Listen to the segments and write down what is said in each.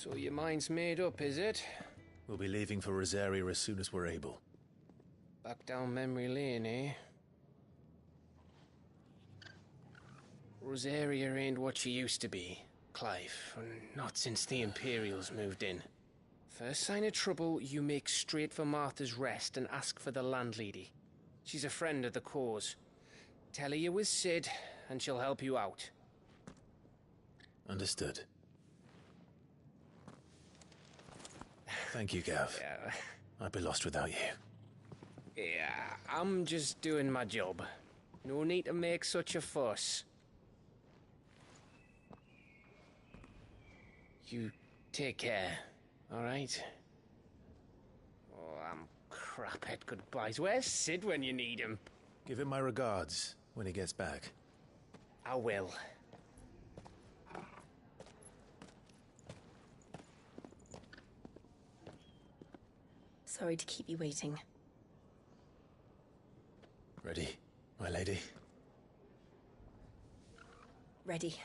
So your mind's made up, is it? We'll be leaving for Rosaria as soon as we're able. Back down memory lane, eh? Rosaria ain't what she used to be, Clive. Not since the Imperials moved in. First sign of trouble, you make straight for Martha's Rest and ask for the landlady. She's a friend of the cause. Tell her you was Sid, and she'll help you out. Understood. Thank you, Gav. Yeah. I'd be lost without you. Yeah, I'm just doing my job. No need to make such a fuss. You take care, alright? Oh, I'm crap at goodbyes. Where's Sid when you need him? Give him my regards when he gets back. I will. Sorry to keep you waiting. Ready, my lady? Ready.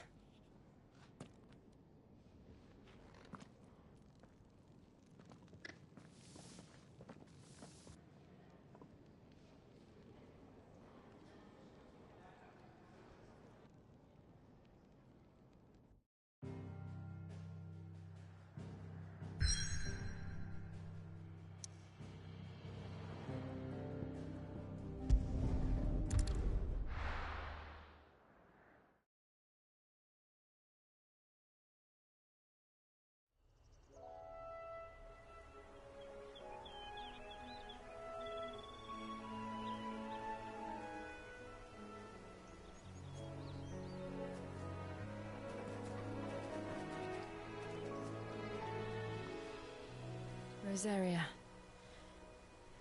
Rosaria.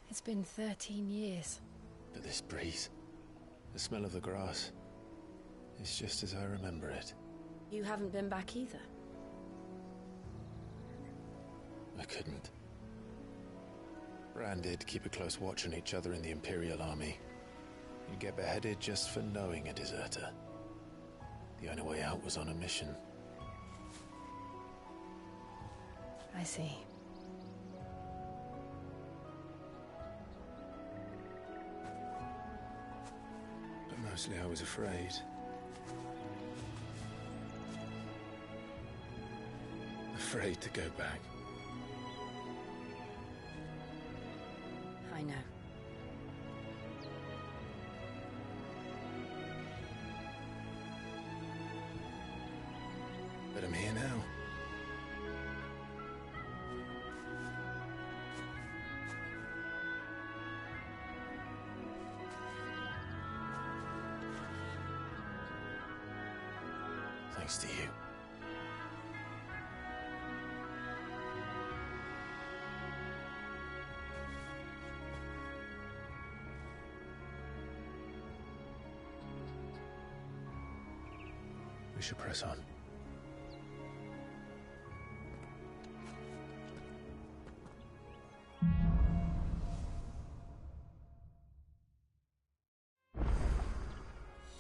It's been 13 years. But this breeze, the smell of the grass, it's just as I remember it. You haven't been back either. I couldn't. Bran did keep a close watch on each other in the Imperial Army. You'd get beheaded just for knowing a deserter. The only way out was on a mission. I see. But mostly I was afraid. Afraid to go back. I know. But I'm here now. Thanks to you. We should press on.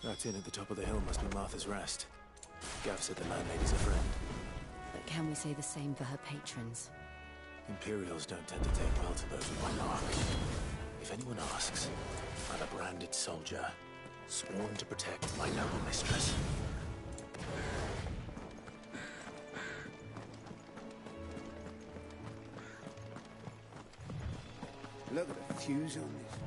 That inn at the top of the hill must be Martha's Rest. Gav said the landlady's a friend. But can we say the same for her patrons? Imperials don't tend to take well to those with my mark. If anyone asks, I'm a branded soldier, sworn to protect my noble mistress. Look at the fuse on this.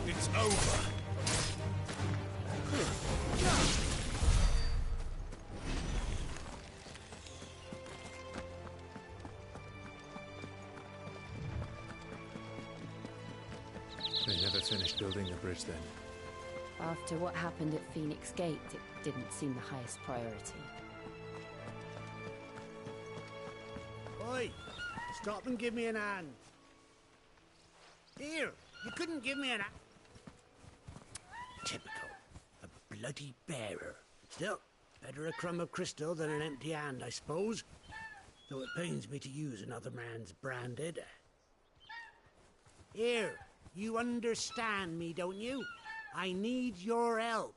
It's over. They never finished building the bridge then. After what happened at Phoenix Gate, it didn't seem the highest priority. Oi! Stop and give me an hand. Here! You couldn't give me an hand. bloody bearer. Still, better a crumb of crystal than an empty hand, I suppose. Though it pains me to use another man's branded. Here, you understand me, don't you? I need your help.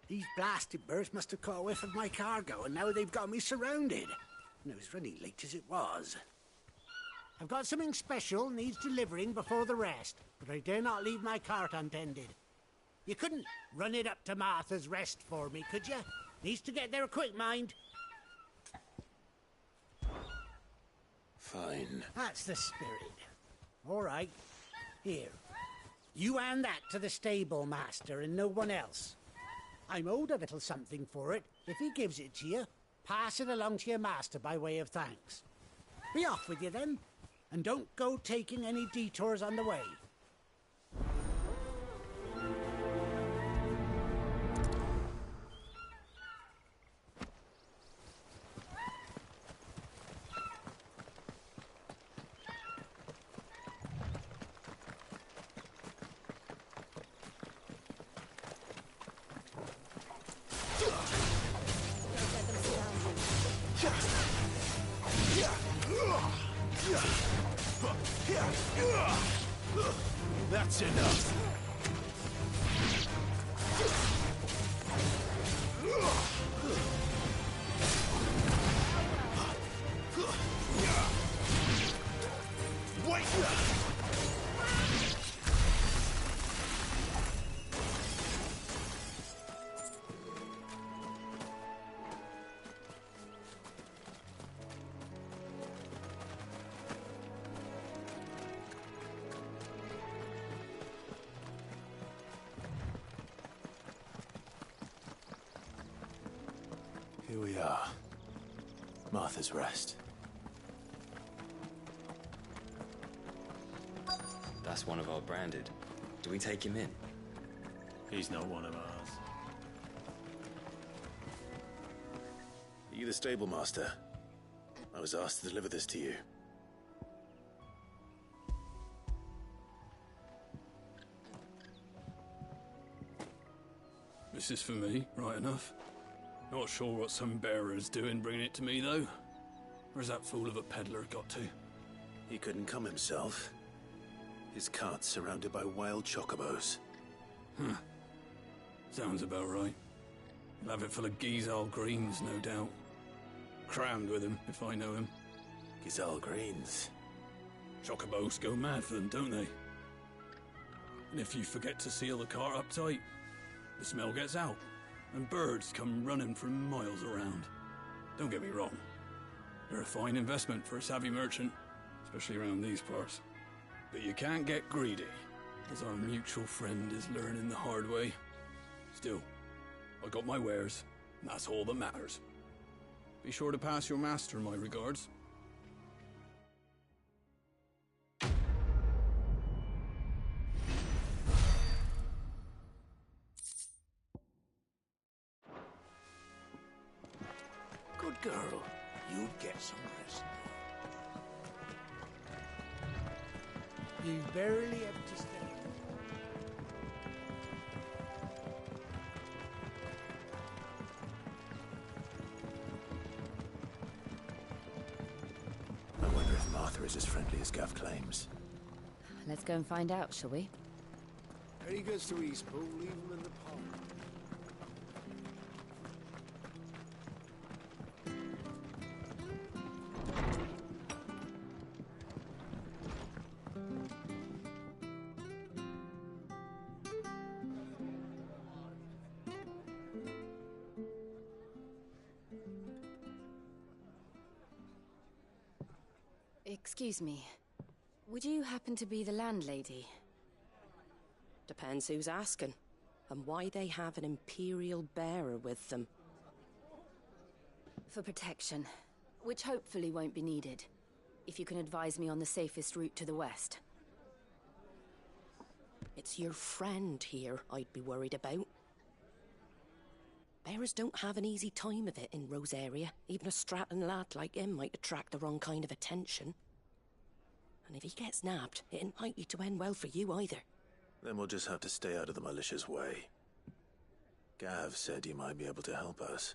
These blasted birds must have caught a whiff of my cargo, and now they've got me surrounded. And I was running late as it was. I've got something special needs delivering before the rest, but I dare not leave my cart untended. You couldn't run it up to Martha's Rest for me, could you? Needs to get there quick, mind. Fine. That's the spirit. All right. Here. You hand that to the stable master and no one else. I'm owed a little something for it. If he gives it to you, pass it along to your master by way of thanks. Be off with you then, and don't go taking any detours on the way. That's enough. Wait! Here we are. Martha's Rest. That's one of our branded. Do we take him in? He's not one of ours. Are you the stable master? I was asked to deliver this to you. This is for me, right enough. Not sure what some bearer's doing bringing it to me, though. Where's that fool of a peddler got to? He couldn't come himself. His cart's surrounded by wild chocobos. Huh. Sounds about right. He'll have it full of Gizal greens, no doubt. Crammed with him, if I know him. Gizal greens. Chocobos go mad for them, don't they? And if you forget to seal the cart up tight, the smell gets out, and birds come running from miles around. Don't get me wrong. They're a fine investment for a savvy merchant, especially around these parts. But you can't get greedy, as our mutual friend is learning the hard way. Still, I got my wares, and that's all that matters. Be sure to pass your master my regards. Good girl. You get some rest. You barely have to stay. I wonder if Martha is as friendly as Gav claims. Let's go and find out, shall we? When he goes to Eastpool, leave him in the pond. Excuse me. Would you happen to be the landlady? Depends who's asking, and why they have an Imperial bearer with them. For protection, which hopefully won't be needed. If you can advise me on the safest route to the west. It's your friend here I'd be worried about. Bearers don't have an easy time of it in Rosaria. Even a Stratton lad like him might attract the wrong kind of attention. And if he gets nabbed, it ain't likely to end well for you either. Then we'll just have to stay out of the militia's way. Gav said you might be able to help us.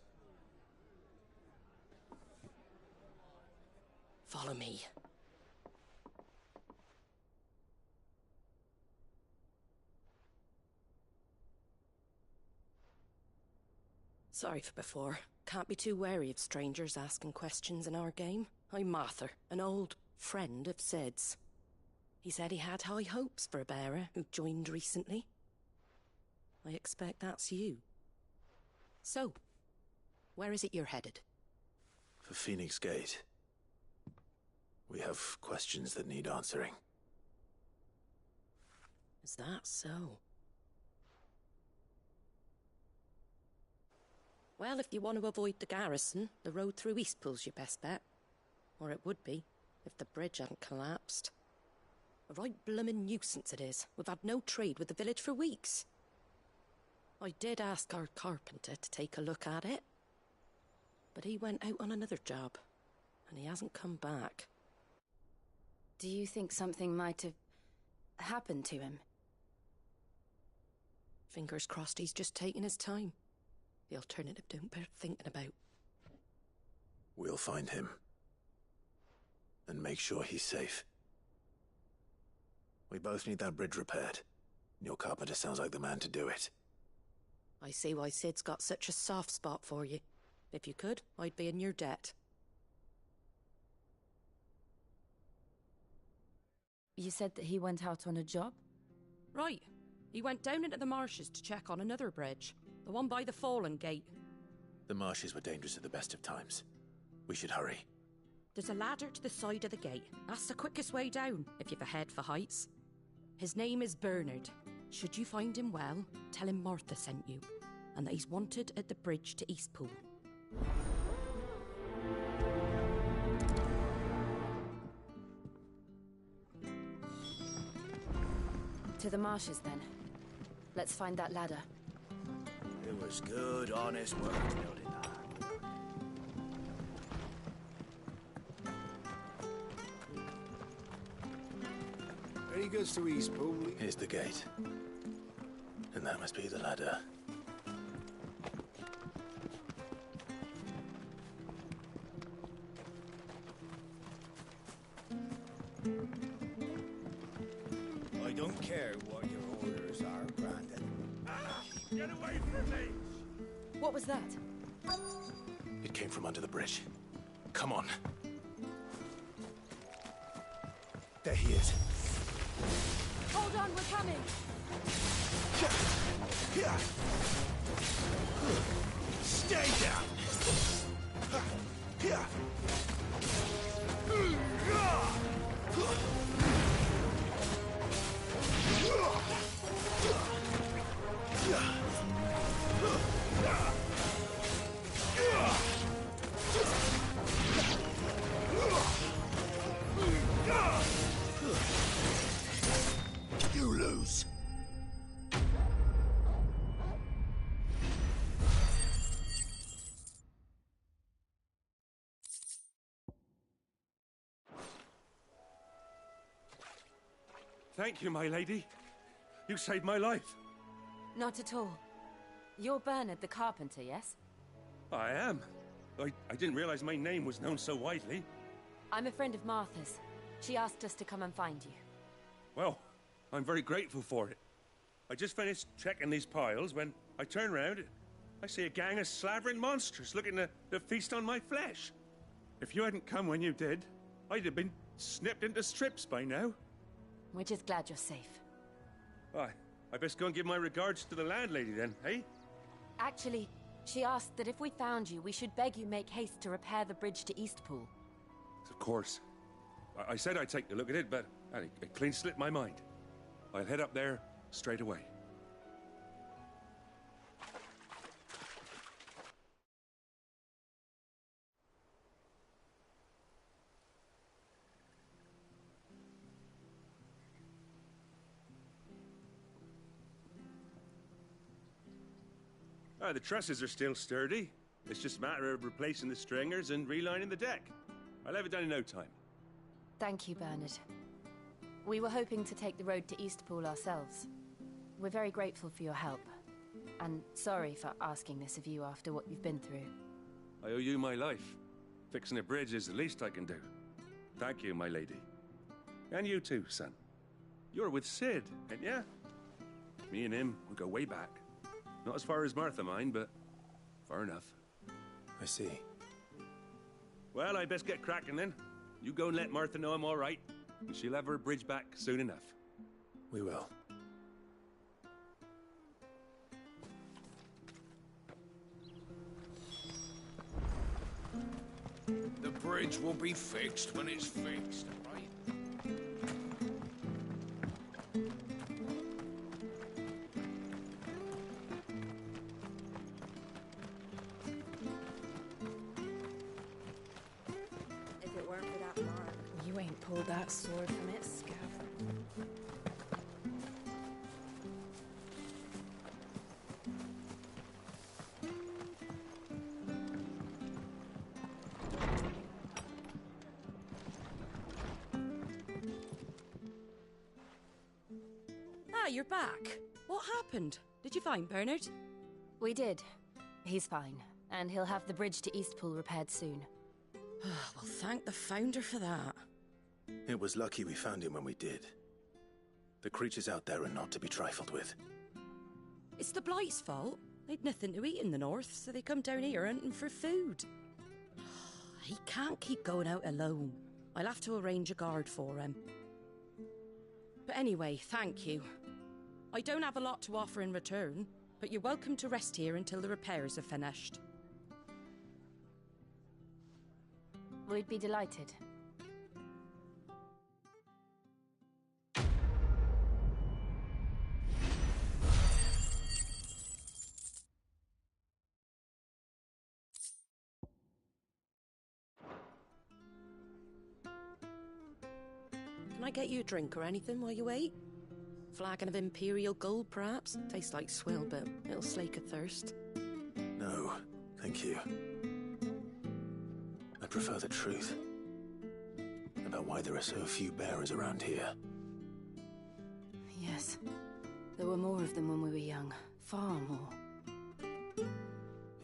Follow me. Sorry for before. Can't be too wary of strangers asking questions in our game. I'm Martha, an old friend of Sid's. He said he had high hopes for a bearer who joined recently. I expect that's you. So, where is it you're headed? For Phoenix Gate. We have questions that need answering. Is that so? Well, if you want to avoid the garrison, the road through Eastpool's your best bet. Or it would be, if the bridge hadn't collapsed. A right bloomin' nuisance it is. We've had no trade with the village for weeks. I did ask our carpenter to take a look at it. But he went out on another job, and he hasn't come back. Do you think something might have happened to him? Fingers crossed he's just taking his time. The alternative don't bear thinking about. We'll find him. And make sure he's safe. We both need that bridge repaired. Your carpenter sounds like the man to do it. I see why Sid's got such a soft spot for you. If you could, I'd be in your debt. You said that he went out on a job? Right. He went down into the marshes to check on another bridge. The one by the Fallen Gate. The marshes were dangerous at the best of times. We should hurry. There's a ladder to the side of the gate. That's the quickest way down, if you've a head for heights. His name is Bernard. Should you find him well, tell him Martha sent you, and that he's wanted at the bridge to Eastpool. To the marshes, then. Let's find that ladder. It was good, honest work building that. Very good to Eastpool. Here's the gate. And that must be the ladder. I don't care what your orders are, Brandon. Get away from me! What was that? It came from under the bridge. Come on. There he is. Hold on, we're coming! Stay down! You lose. Thank you, my lady. You saved my life. Not at all. You're Bernard the carpenter, yes? I am. I didn't realize my name was known so widely. I'm a friend of Martha's. She asked us to come and find you. Well, I'm very grateful for it. I just finished checking these piles when I turn round. I see a gang of slavering monsters looking to feast on my flesh. If you hadn't come when you did, I'd have been snipped into strips by now. We're just glad you're safe. I best go and give my regards to the landlady then, eh? Actually, she asked that if we found you, we should beg you make haste to repair the bridge to Eastpool. Of course. I said I'd take a look at it, but it clean slipped my mind. I'll head up there straight away. The trusses are still sturdy. It's just a matter of replacing the stringers and relining the deck. I'll have it done in no time. Thank you, Bernard. We were hoping to take the road to Eastpool ourselves. We're very grateful for your help. And sorry for asking this of you after what you've been through. I owe you my life. Fixing a bridge is the least I can do. Thank you, my lady. And you too, son. You're with Sid, ain't ya? Me and him, we go way back. Not as far as Martha, mind, but far enough. I see. Well, I best get cracking then. You go and let Martha know I'm all right, and she'll have her bridge back soon enough. We will. The bridge will be fixed when it's fixed, right? If it weren't for that mark. You ain't pulled that sword from its scabbard. Ah, you're back. What happened? Did you find Bernard? We did. He's fine, and he'll have the bridge to Eastpool repaired soon. Well, thank the Founder for that. It was lucky we found him when we did. The creatures out there are not to be trifled with. It's the Blight's fault. They'd nothing to eat in the north, so they come down here hunting for food. He can't keep going out alone. I'll have to arrange a guard for him. But anyway, thank you. I don't have a lot to offer in return, but you're welcome to rest here until the repairs are finished. We'd be delighted. Can I get you a drink or anything while you wait? Flagon of Imperial Gold, perhaps? Tastes like swill, but it'll slake a thirst. No, thank you. I prefer the truth. About why there are so few bearers around here. Yes. There were more of them when we were young. Far more.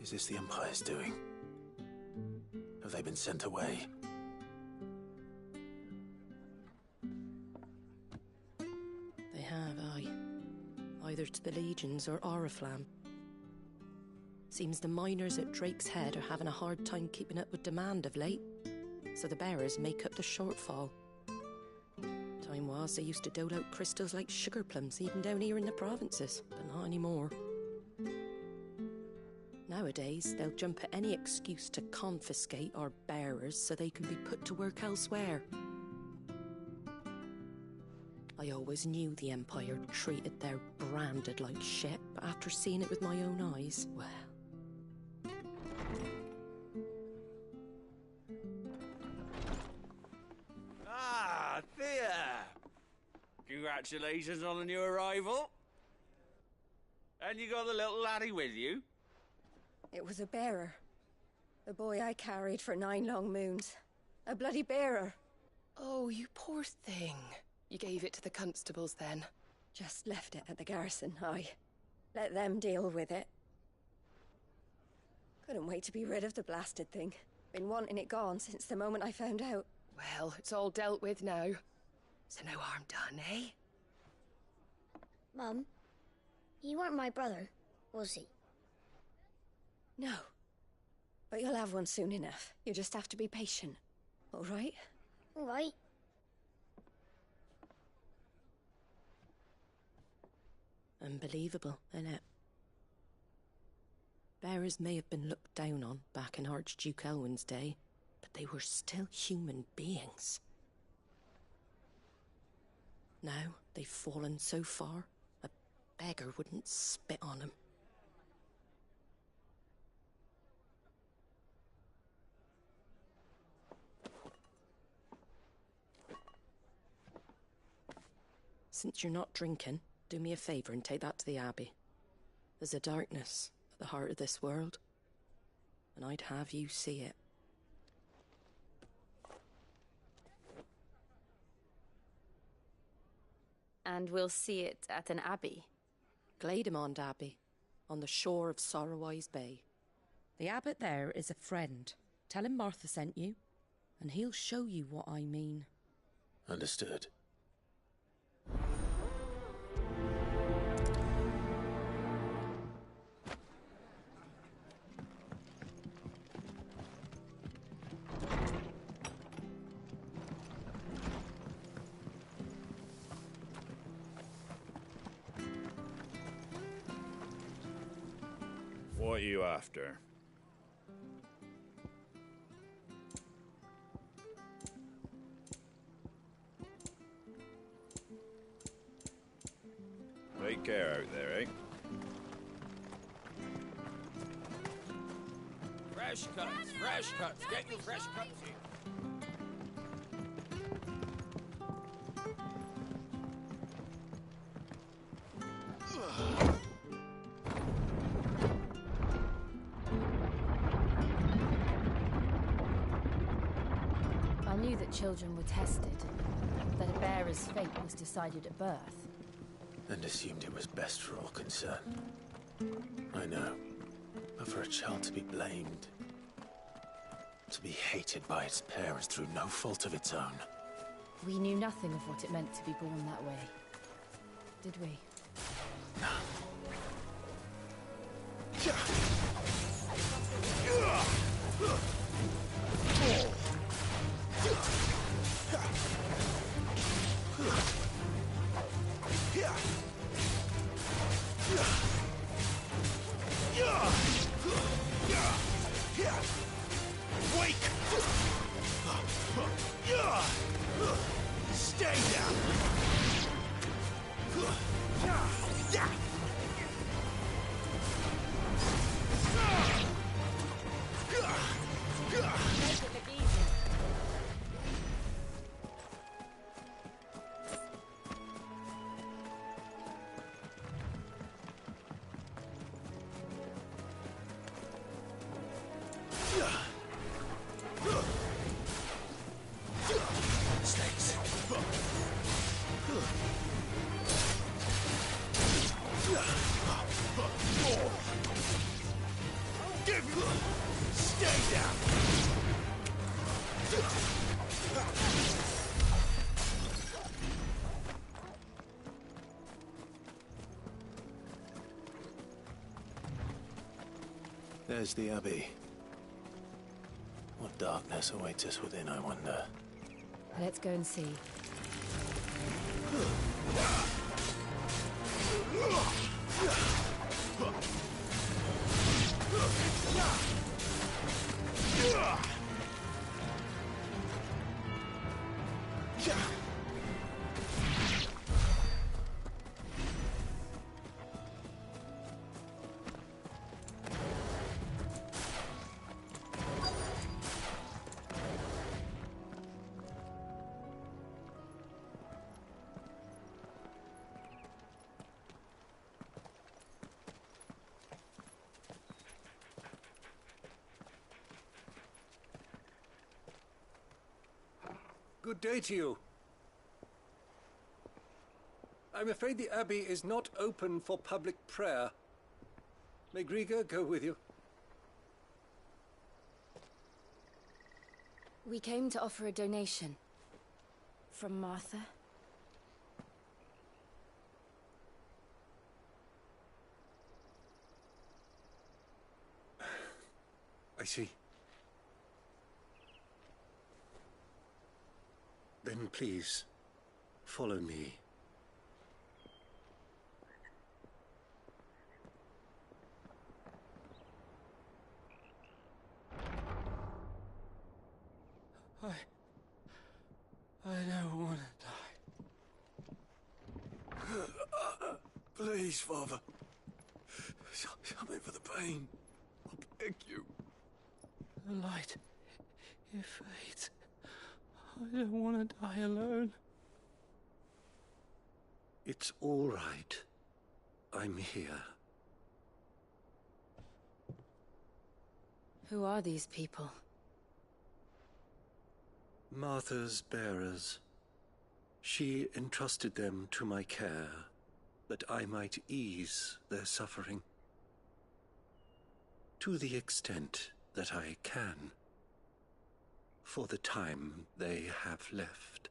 Is this the Empire's doing? Have they been sent away? They have, aye. Either to the Legions or Oriflamme. Seems the miners at Drake's Head are having a hard time keeping up with demand of late, so the bearers make up the shortfall. Time was they used to dole out crystals like sugar plums even down here in the provinces, but not anymore. Nowadays, they'll jump at any excuse to confiscate our bearers so they can be put to work elsewhere. I always knew the Empire treated their branded like shit, but after seeing it with my own eyes, well... Ah, Thea! Congratulations on the new arrival. And you got the little laddie with you? It was a bearer. The boy I carried for 9 long moons. A bloody bearer. Oh, you poor thing. You gave it to the constables then? Just left it at the garrison, aye. Let them deal with it. Couldn't wait to be rid of the blasted thing. Been wanting it gone since the moment I found out. Well, it's all dealt with now. So no harm done, eh? Mum, you weren't my brother, was he? No. But you'll have one soon enough. You just have to be patient. All right? All right. Unbelievable, innit? Bearers may have been looked down on back in Archduke Elwin's day, but they were still human beings. Now they've fallen so far, a beggar wouldn't spit on them. Since you're not drinking, do me a favour and take that to the Abbey. There's a darkness at the heart of this world, and I'd have you see it. And we'll see it at an abbey? Glademond Abbey. on the shore of Sorrowise Bay. The abbot there is a friend. Tell him Martha sent you, and he'll show you what I mean. Understood. What are you after? Take care out there, eh? Fresh cuts, fresh cuts. Get your fresh cuts here. I knew that children were tested, that a bearer's fate was decided at birth. And assumed it was best for all concerned. I know. But for a child to be blamed, to be hated by its parents through no fault of its own. We knew nothing of what it meant to be born that way, did we? Wake! Stay down! Stay down! There's the Abbey. What darkness awaits us within, I wonder? Let's go and see. Good day to you. I'm afraid the Abbey is not open for public prayer. May Griga go with you? We came to offer a donation. From Martha. I see. Then please, follow me. I don't want to die. Please, Father. Something for the pain. I beg you. The light, it fades. I don't want to die alone. It's all right. I'm here. Who are these people? Martha's bearers. She entrusted them to my care, that I might ease their suffering. to the extent that I can, for the time they have left.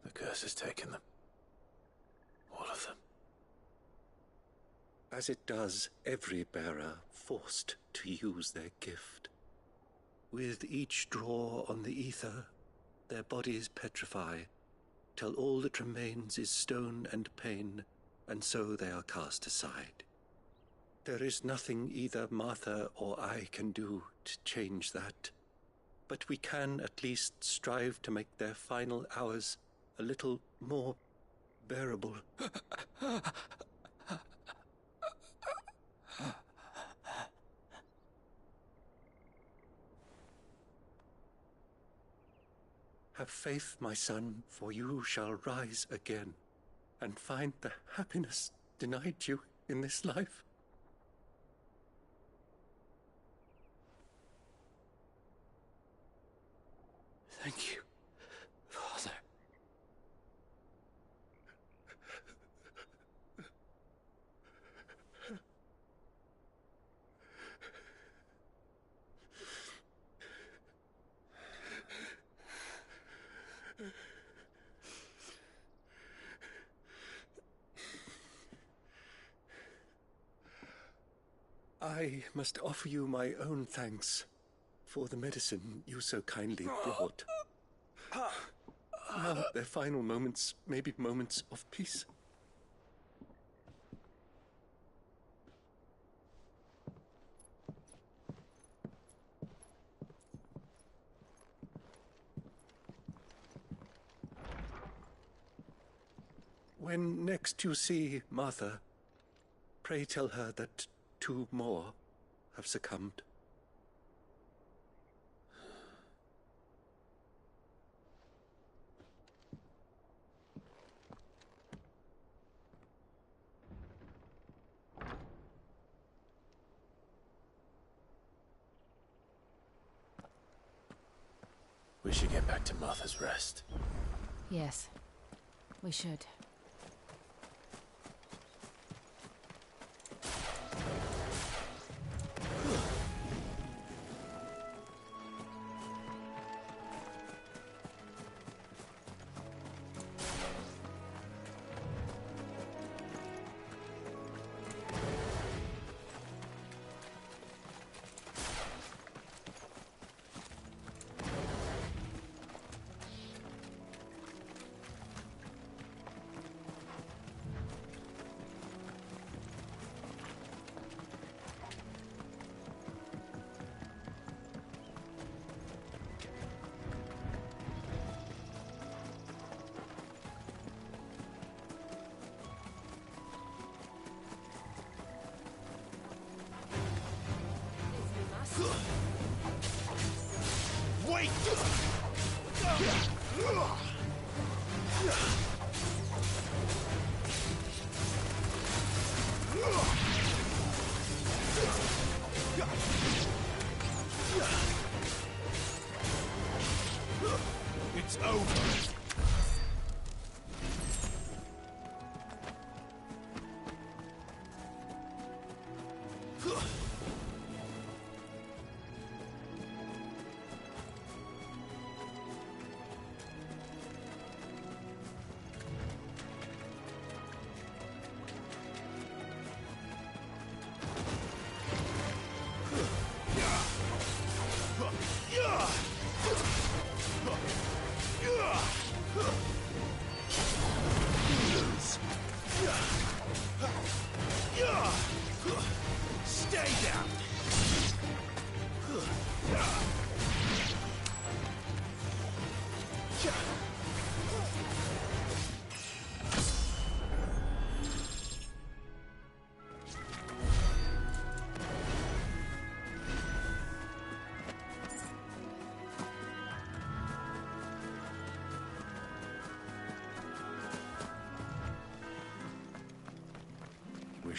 The curse has taken them. All of them. As it does every bearer forced to use their gift. With each draw on the ether, their bodies petrify, till all that remains is stone and pain, and so they are cast aside. There is nothing either Martha or I can do to change that, but we can at least strive to make their final hours a little more bearable. Have faith, my son, for you shall rise again and find the happiness denied you in this life. Thank you, Father. I must offer you my own thanks for the medicine you so kindly brought. Now their final moments may be moments of peace. When next you see Martha, pray tell her that 2 more have succumbed. We should get back to Martha's Rest. Yes, we should. Wait! It's over. Yeah!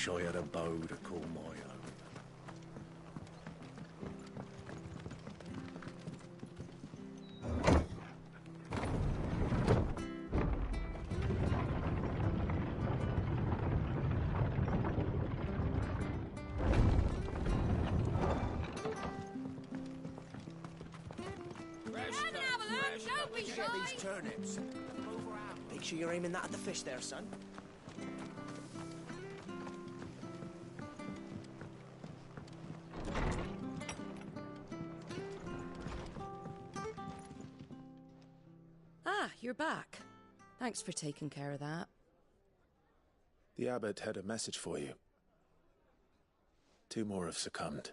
wish I had a bow to call my own. Turnips. Make sure you're aiming that at the fish there, son. Ah, you're back. Thanks for taking care of that. The abbot had a message for you. 2 more have succumbed.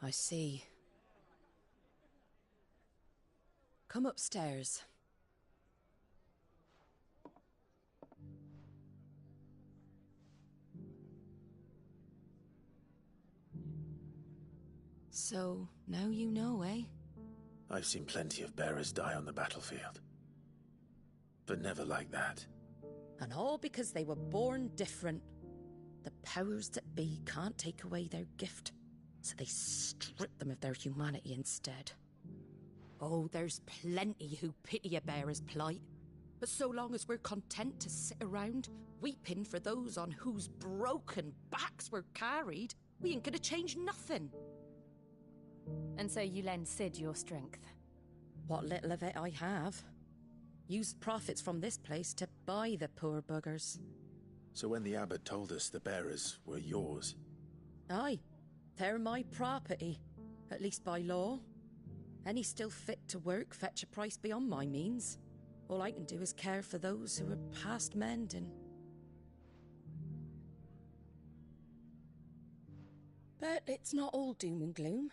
I see. Come upstairs. So, now you know, eh? I've seen plenty of bearers die on the battlefield. But never like that. And all because they were born different. The powers that be can't take away their gift, so they strip them of their humanity instead. Oh, there's plenty who pity a bearer's plight. But so long as we're content to sit around, weeping for those on whose broken backs we're carried, we ain't gonna change nothing. And so you lend Sid your strength? What little of it I have. Used profits from this place to buy the poor buggers. So when the abbot told us the bearers were yours... Aye, they're my property, at least by law. Any still fit to work fetch a price beyond my means. All I can do is care for those who are past mending. But it's not all doom and gloom.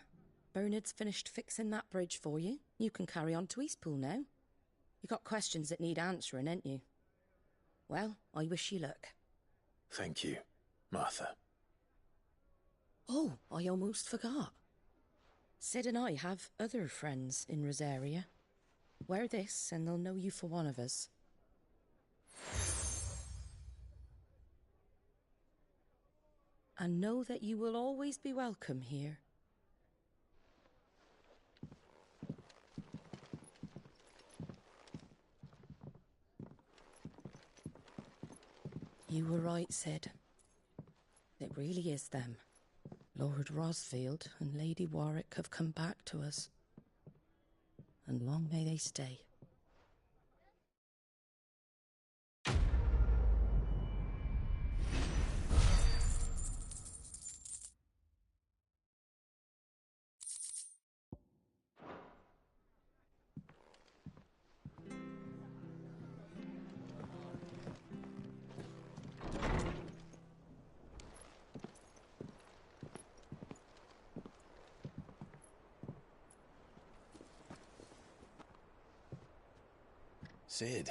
Bernard's finished fixing that bridge for you. You can carry on to Eastpool now. You got questions that need answering, ain't you? Well, I wish you luck. Thank you, Martha. Oh, I almost forgot. Sid and I have other friends in Rosaria. Wear this and they'll know you for one of us. And know that you will always be welcome here. You were right, Sid. It really is them. Lord Rosfield and Lady Warwick have come back to us. And long may they stay. Sid.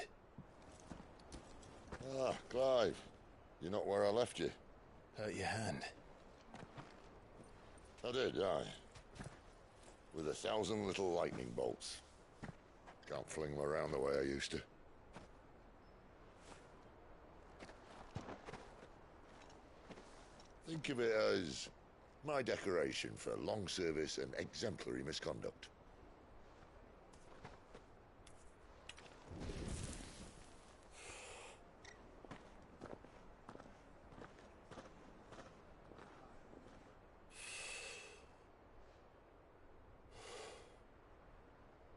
Ah, Clive. You're not where I left you. Hurt your hand. I did, aye. With 1,000 little lightning bolts. Can't fling them around the way I used to. Think of it as my decoration for long service and exemplary misconduct.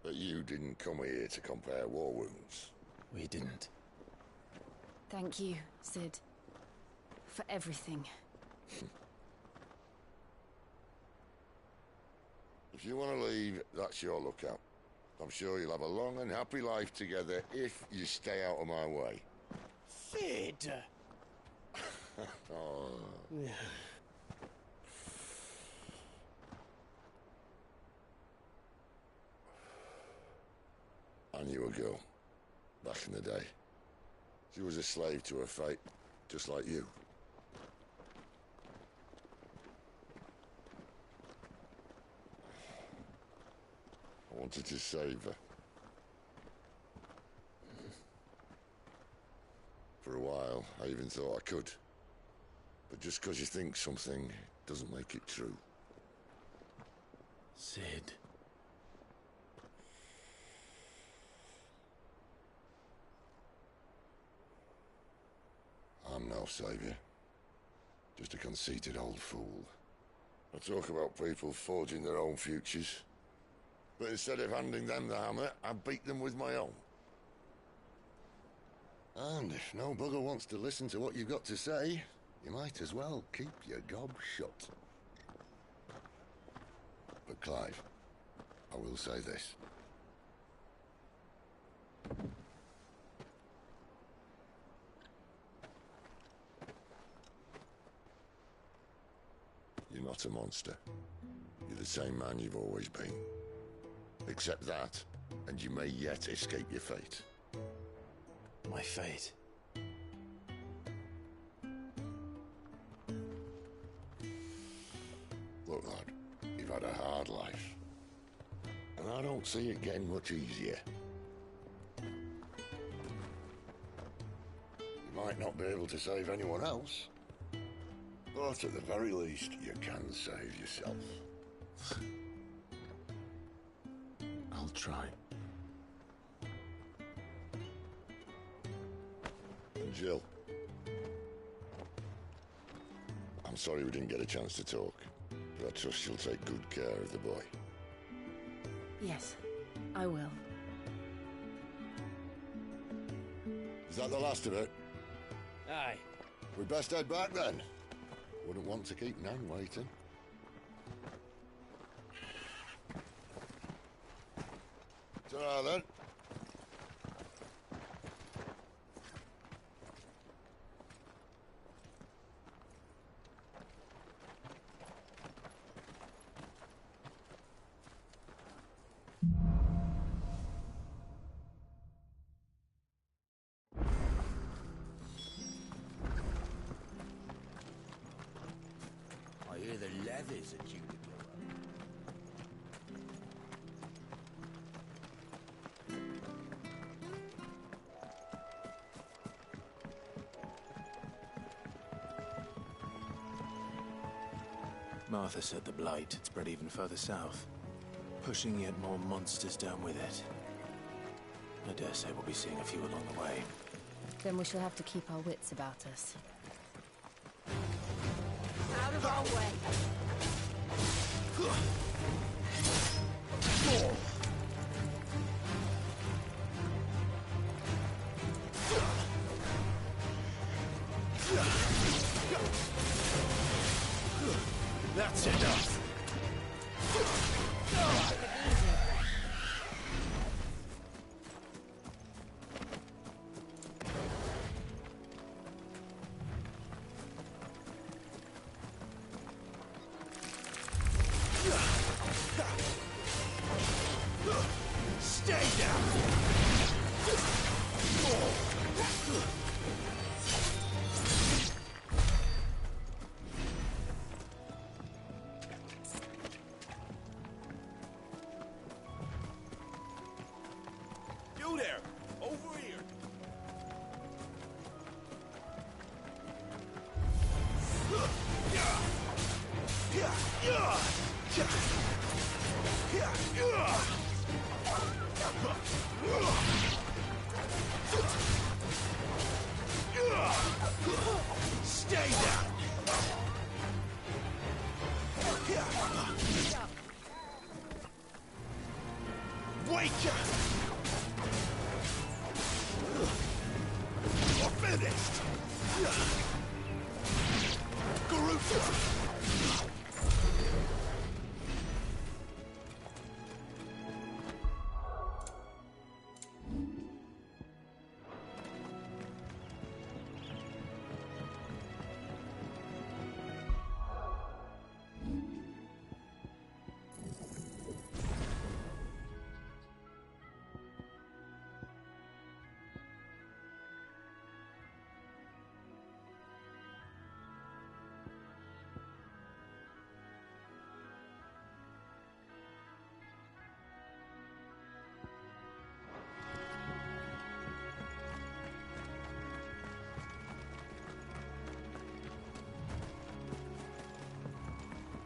But you didn't come here to compare war wounds. We didn't. Thank you, Sid. For everything. If you want to leave, that's your lookout. I'm sure you'll have a long and happy life together if you stay out of my way. Sid! Oh. I knew a girl, back in the day. She was a slave to her fate, just like you. I wanted to save her. For a while, I even thought I could. But just because you think something doesn't make it true. Sid. I'm no saviour. Just a conceited old fool. I talk about people forging their own futures. But instead of handing them the hammer, I beat them with my own. And if no bugger wants to listen to what you've got to say, you might as well keep your gob shut. But Clive, I will say this. You're not a monster. You're the same man you've always been. Accept that, and you may yet escape your fate. My fate? Look, lad, you've had a hard life. And I don't see it getting much easier. You might not be able to save anyone else, but at the very least, you can save yourself. I'll try. And Jill, I'm sorry we didn't get a chance to talk, but I trust you'll take good care of the boy. Yes, I will. Is that the last of it? Aye. We'd best head back then. Wouldn't want to keep Nan waiting. Ta-ra then. I hear the leathers are due to go up. Martha said the blight had spread even further south, pushing yet more monsters down with it. I dare say we'll be seeing a few along the way. Then we shall have to keep our wits about us. Out of our way. That's enough! Stay down! You there! Over here! Stay down! Wake up! You're finished! Garuta!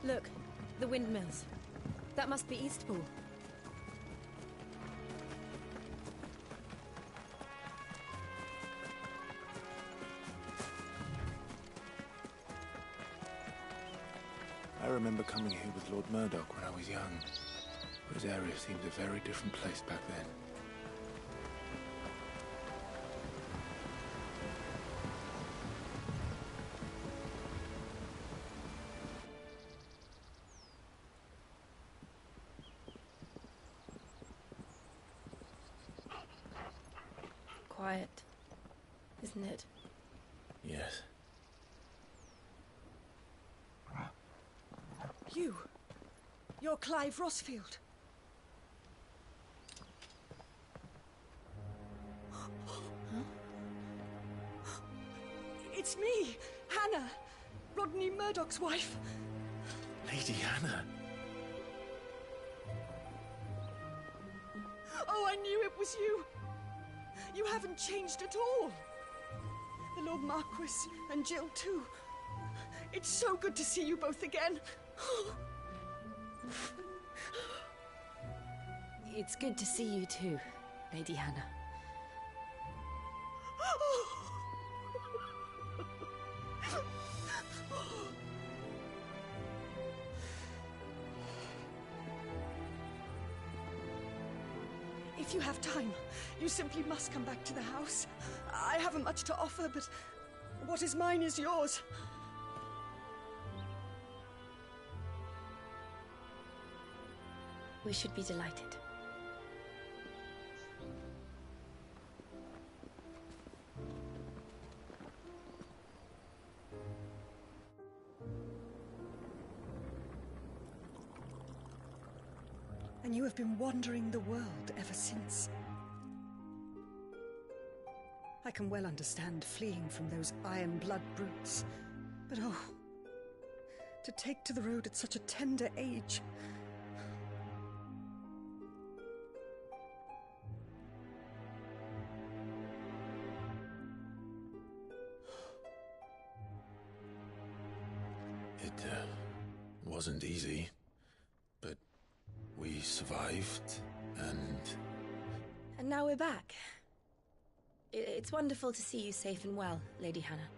Look, the windmills. That must be Eastpool. I remember coming here with Lord Murdoch when I was young. This area seemed a very different place back then. Quiet, isn't it? Yes. You're Clive Rossfield. It's me, Hannah, Rodney Murdoch's wife. Lady Hannah. Oh, I knew it was you. You haven't changed at all. The Lord Marquis and Jill too. It's so good to see you both again. It's good to see you too, Lady Hannah. If you have time, you simply must come back to the house. I haven't much to offer, but what is mine is yours. We should be delighted. And you have been wandering the world ever since. I can well understand fleeing from those iron blood brutes, but oh, to take to the road at such a tender age. It wasn't easy, but we survived, and... And now we're back. It's wonderful to see you safe and well, Lady Hannah.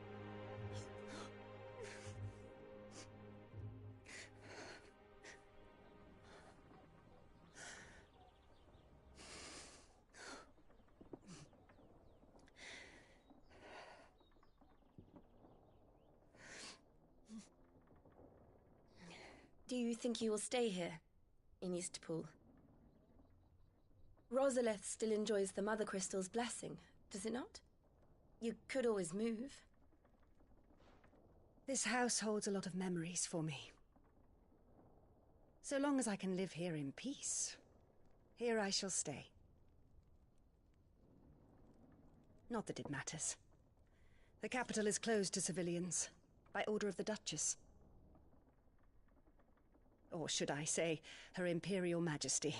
Do you think you will stay here, in Eastpool? Rosalith still enjoys the Mother Crystal's blessing, does it not? You could always move. This house holds a lot of memories for me. So long as I can live here in peace, here I shall stay. Not that it matters. The capital is closed to civilians, by order of the Duchess. Or should I say, Her Imperial Majesty.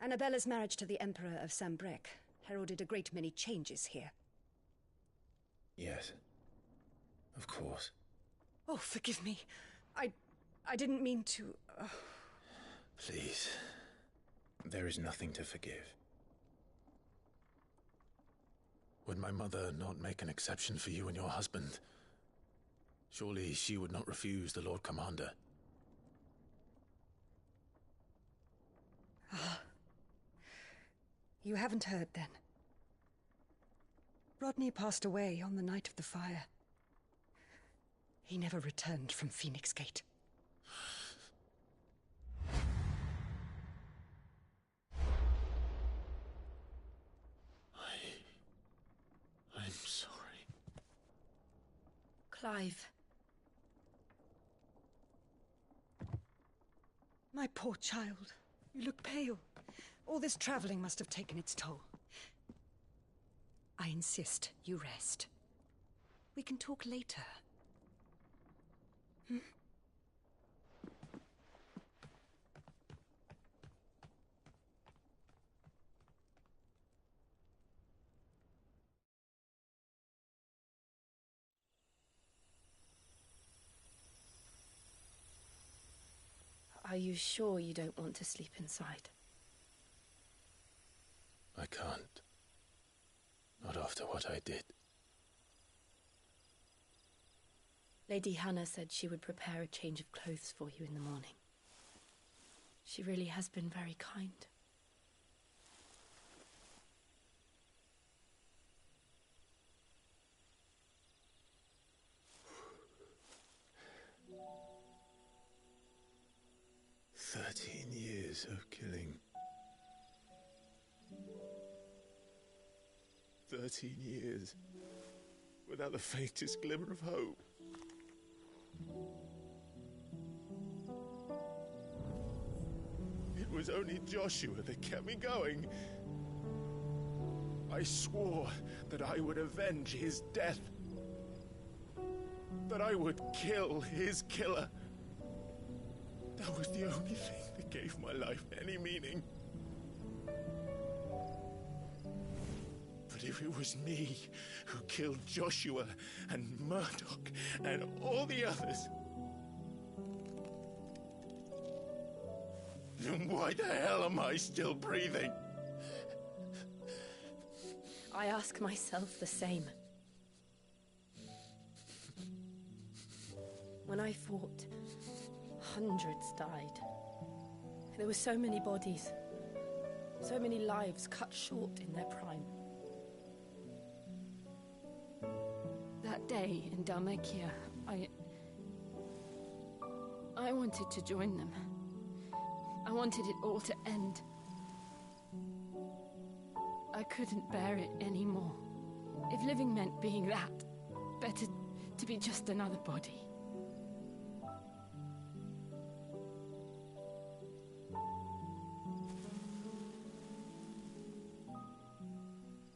Annabella's marriage to the Emperor of Sambrec heralded a great many changes here. Yes. Of course. Oh, forgive me. I didn't mean to... Please. There is nothing to forgive. Would my mother not make an exception for you and your husband? Surely she would not refuse the Lord Commander. Ah. You haven't heard, then. Rodney passed away on the night of the fire. He never returned from Phoenix Gate. I'm sorry. Clive. My poor child. You look pale. All this traveling must have taken its toll. I insist you rest. We can talk later. Hmm? Are you sure you don't want to sleep inside? I can't. Not after what I did. Lady Hannah said she would prepare a change of clothes for you in the morning. She really has been very kind. Years of killing. 13 years without the faintest glimmer of hope. It was only Joshua that kept me going. I swore that I would avenge his death. That I would kill his killer. That was the only thing that gave my life any meaning. But if it was me who killed Joshua and Murdoch and all the others, then why the hell am I still breathing? I ask myself the same. When I fought, hundreds died. There were so many bodies, so many lives cut short in their prime. That day in Dalmekia, I wanted to join them. I wanted it all to end. I couldn't bear it anymore. If living meant being that, better to be just another body.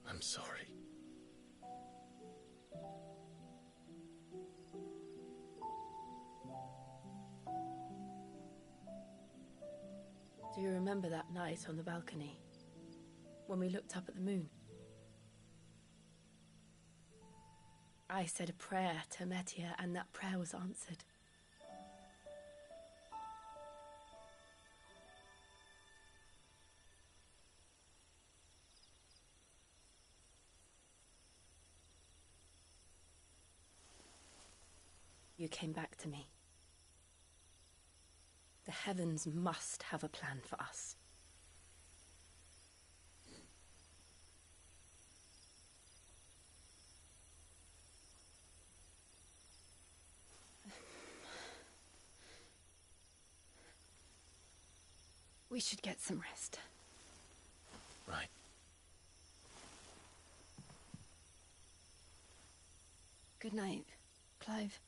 I'm sorry. Do you remember that night on the balcony, when we looked up at the moon? I said a prayer to Metia, and that prayer was answered. You came back to me. The heavens must have a plan for us. We should get some rest. Right. Good night, Clive.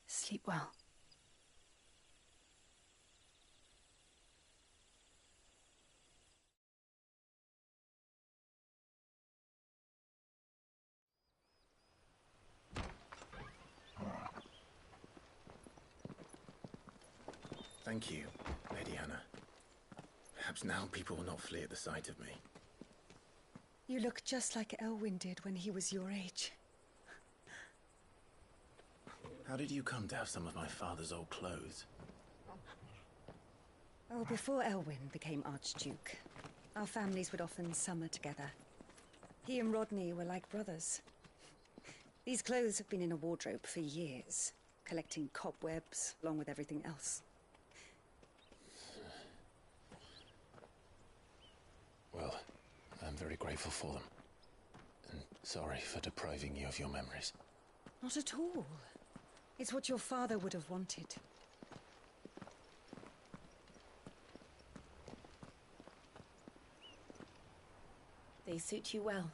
Sleep well. Thank you, Lady Hannah. Perhaps now people will not flee at the sight of me. You look just like Elwyn did when he was your age. How did you come to have some of my father's old clothes? Oh, before Elwyn became Archduke, our families would often summer together. He and Rodney were like brothers. These clothes have been in a wardrobe for years, collecting cobwebs along with everything else. Well, I'm very grateful for them. And sorry for depriving you of your memories. Not at all. It's what your father would have wanted. They suit you well.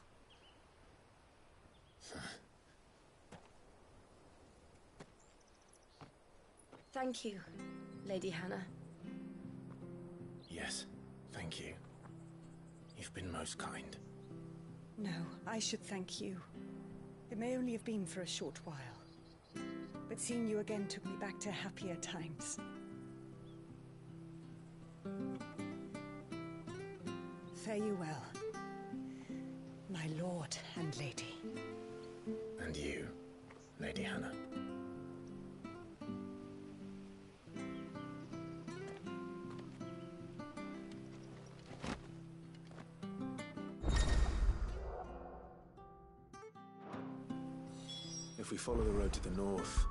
Thank you, Lady Hannah. Yes, thank you. You've been most kind. No, I should thank you. It may only have been for a short while. But seeing you again took me back to happier times. Fare you well, my lord and lady. And you, Lady Hannah. if we follow the road to the north...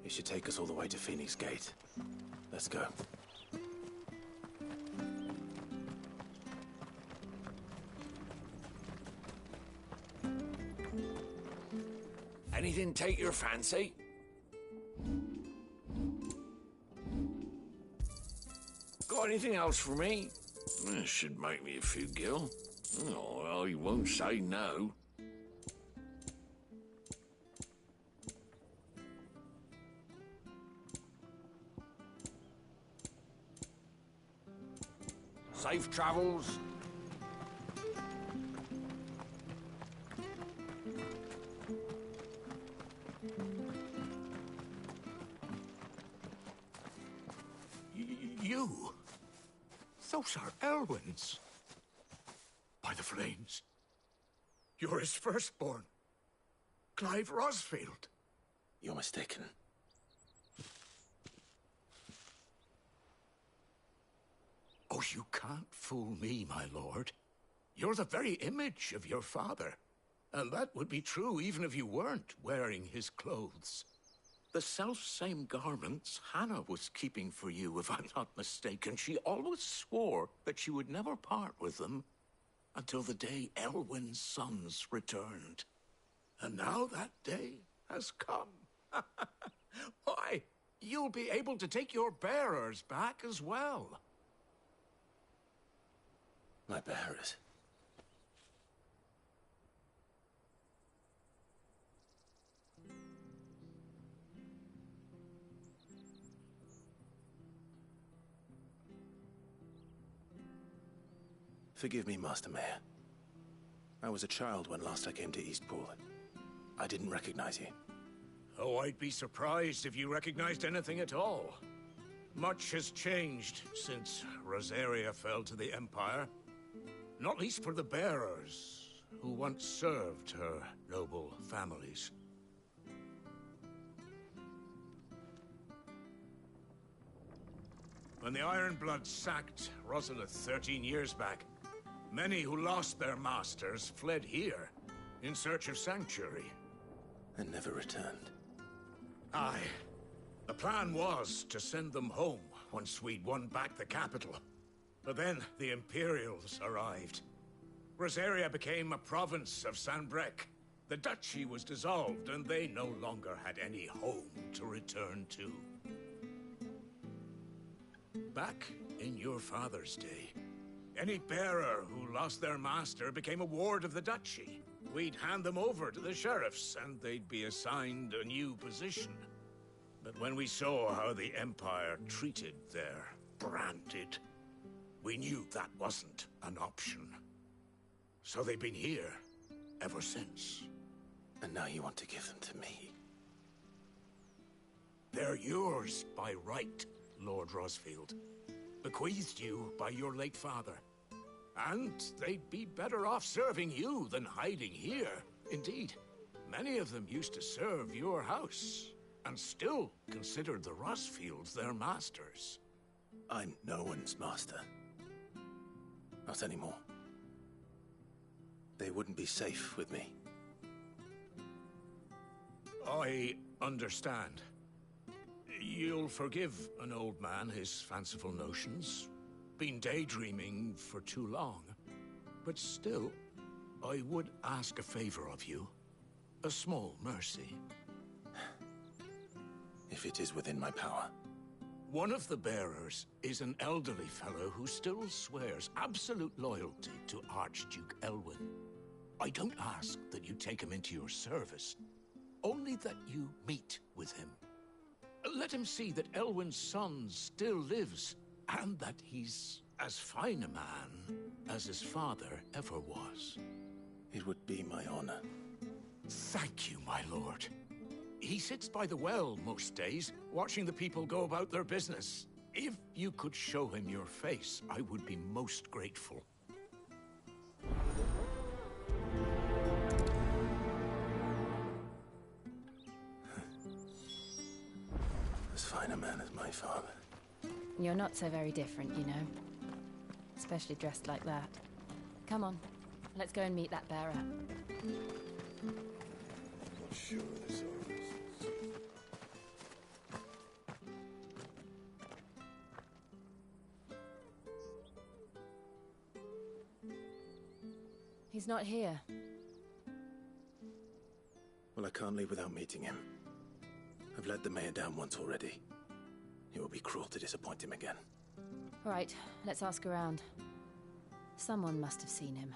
It should take us all the way to Phoenix Gate. Let's go. Anything take your fancy? Got anything else for me? Should make me a few gil. Oh, well, you won't say no. Safe travels. You? Those are Elwyn's. By the flames. You're his firstborn. Clive Rosfield. You're mistaken. Oh, you can't fool me, my lord. You're the very image of your father. And that would be true even if you weren't wearing his clothes. The self-same garments Hannah was keeping for you, if I'm not mistaken. She always swore that she would never part with them until the day Elwyn's sons returned. And now that day has come. Why, you'll be able to take your bearers back as well. My bearers. Forgive me, Master Mayor. I was a child when last I came to Eastpool. I didn't recognize you. Oh, I'd be surprised if you recognized anything at all. Much has changed since Rosaria fell to the Empire. Not least for the bearers, who once served her noble families. When the Ironbloods sacked Rosalith 13 years back, many who lost their masters fled here in search of sanctuary. And never returned. Aye. The plan was to send them home once we'd won back the capital. But then the Imperials arrived. Rosaria became a province of Sanbreque. The duchy was dissolved, and they no longer had any home to return to. Back in your father's day, any bearer who lost their master became a ward of the duchy. We'd hand them over to the sheriffs, and they'd be assigned a new position. But when we saw how the Empire treated their branded, we knew that wasn't an option. So they've been here ever since. And now you want to give them to me? They're yours by right, Lord Rosfield. Bequeathed you by your late father. And they'd be better off serving you than hiding here. Indeed, many of them used to serve your house, and still considered the Rosfields their masters. I'm no one's master. Not anymore. They wouldn't be safe with me. I understand. You'll forgive an old man his fanciful notions. Been daydreaming for too long. But still, I would ask a favor of you. A small mercy. If it is within my power. One of the bearers is an elderly fellow who still swears absolute loyalty to Archduke Elwyn. I don't ask that you take him into your service, only that you meet with him. Let him see that Elwyn's son still lives, And that he's as fine a man as his father ever was. It would be my honor. Thank you, my lord. He sits by the well most days, watching the people go about their business. If you could show him your face, I would be most grateful. As fine a man as my father. You're not so very different, you know. Especially dressed like that. Come on, let's go and meet that bearer. Not sure this He's not here. Well, I can't leave without meeting him. I've let the mayor down once already. It would be cruel to disappoint him again. All right, let's ask around. Someone must have seen him.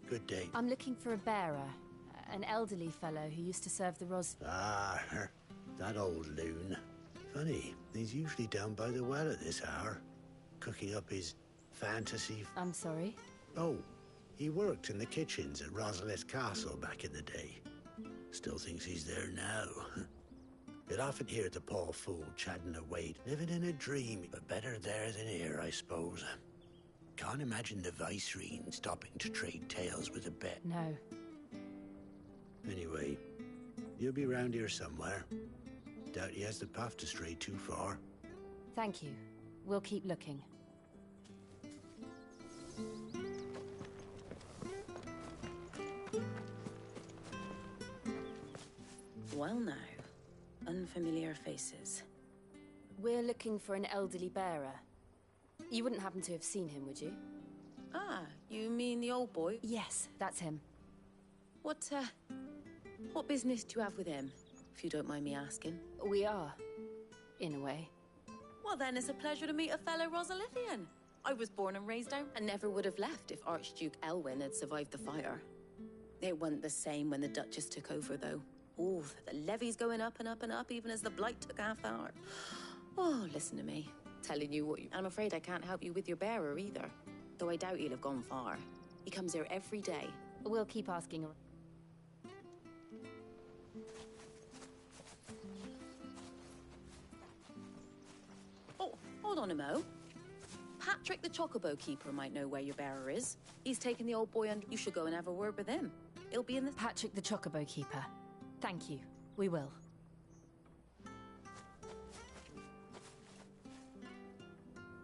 Good day. I'm looking for a bearer. An elderly fellow who used to serve the Ah, that old loon. Funny, he's usually down by the well at this hour, cooking up his fantasy... I'm sorry? Oh, he worked in the kitchens at Rosalet Castle back in the day. Still thinks he's there now. You'd often hear the poor fool chatting away, living in a dream, but better there than here, I suppose. Can't imagine the Viceroy stopping to trade tales with a bet. No. Anyway, you'll be round here somewhere. Doubt he has the path to stray too far. Thank you. We'll keep looking. Well now, unfamiliar faces. We're looking for an elderly bearer. You wouldn't happen to have seen him, would you? Ah, you mean the old boy? Yes, that's him. What business do you have with him, if you don't mind me asking? We are, in a way. Well then, it's a pleasure to meet a fellow Rosalithian. I was born and raised down and never would have left if Archduke Elwyn had survived the fire. It wasn't the same when the Duchess took over, though. Ooh, the levy's going up and up and up, even as the blight took half the heart. Oh, listen to me. Telling you what you... I'm afraid I can't help you with your bearer, either. Though I doubt he'll have gone far. He comes here every day. We'll keep asking around. Oh, hold on a mo. Patrick the Chocobo Keeper might know where your bearer is. He's taken the old boy under... You should go and have a word with him. He'll be in the... Patrick the Chocobo Keeper. Thank you. We will.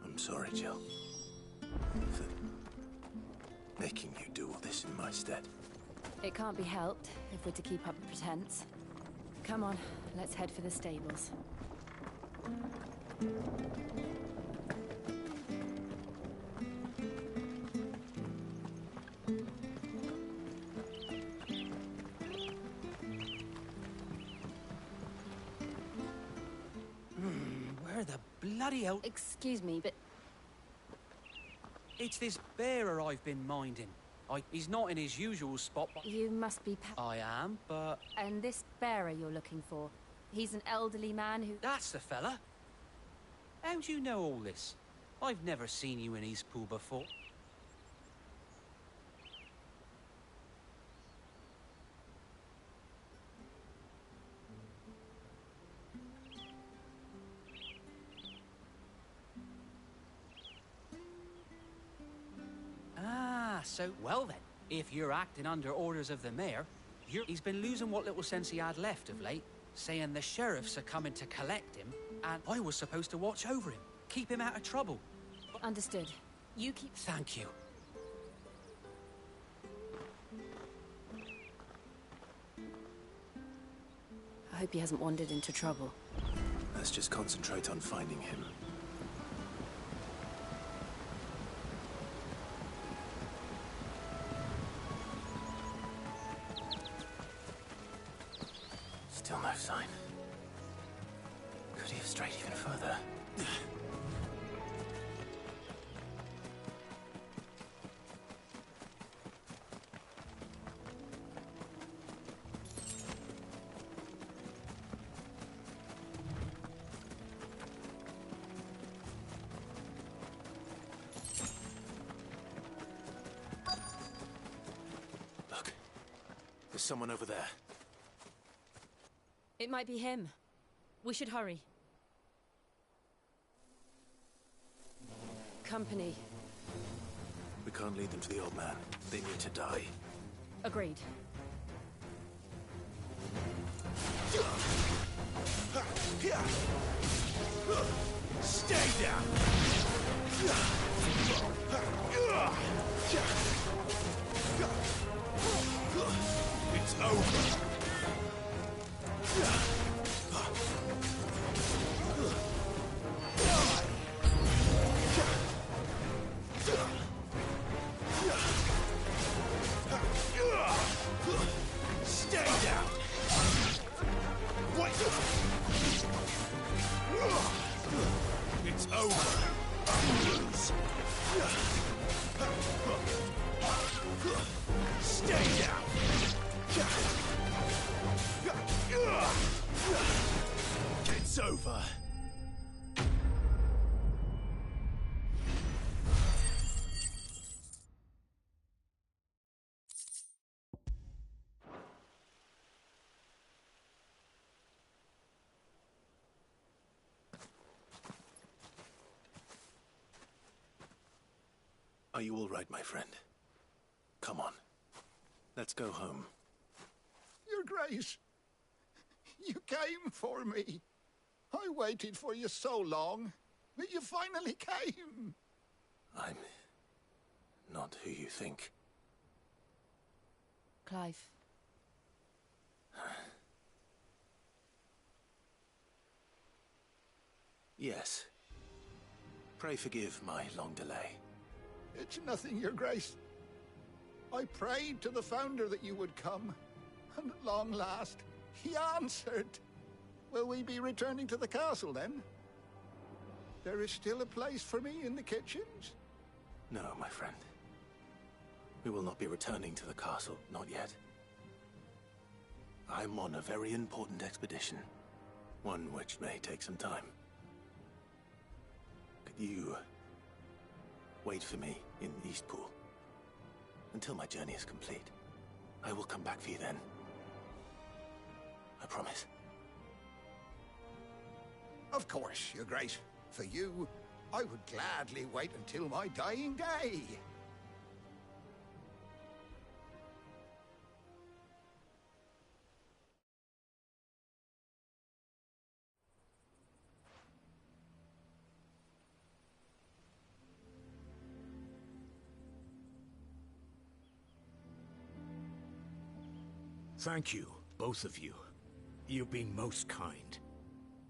I'm sorry, Jill. For making you do all this in my stead. It can't be helped if we're to keep up a pretense. Come on, let's head for the stables. Where the bloody hell... Excuse me, but... It's this bearer I've been minding. He's not in his usual spot, but... You must be I am, but... And this bearer you're looking for, he's an elderly man who... That's the fella. How'd you know all this? I've never seen you in Eastpool before. So, well then, if you're acting under orders of the mayor, he's been losing what little sense he had left of late, saying the sheriffs are coming to collect him, and I was supposed to watch over him, keep him out of trouble. Understood. You keep... Thank you. I hope he hasn't wandered into trouble. Let's just concentrate on finding him. Still no sign. Could he have strayed even further? someone over there. It might be him. We should hurry. Company. We can't lead them to the old man. They need to die. Agreed. Stay down! It's over! Stay down! Wait! It's over! Stay down! It's over! Are you all right, my friend? Come on. Let's go home. Your Grace, you came for me. I waited for you so long, but you finally came. I'm not who you think. Clive. Yes. Pray forgive my long delay. It's nothing, Your Grace. I prayed to the Founder that you would come, and at long last, he answered. Will we be returning to the castle, then? There is still a place for me in the kitchens? No, my friend. We will not be returning to the castle, not yet. I'm on a very important expedition, one which may take some time. Could you wait for me in Eastpool until my journey is complete? I will come back for you then. I promise. Of course, Your Grace. For you, I would gladly wait until my dying day. Thank you, both of you. You've been most kind.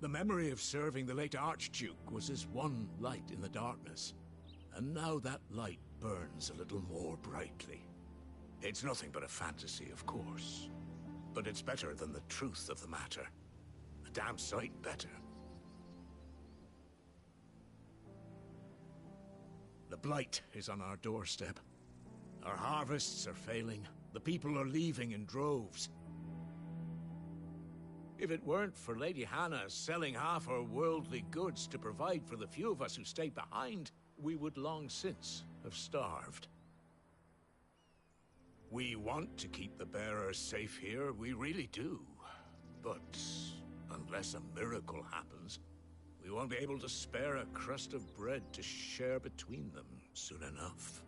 The memory of serving the late Archduke was as one light in the darkness, and now that light burns a little more brightly. It's nothing but a fantasy, of course, but it's better than the truth of the matter. A damn sight better. The blight is on our doorstep. Our harvests are failing. The people are leaving in droves. If it weren't for Lady Hannah selling half her worldly goods to provide for the few of us who stayed behind, we would long since have starved. We want to keep the bearers safe here, we really do. But unless a miracle happens, we won't be able to spare a crust of bread to share between them soon enough.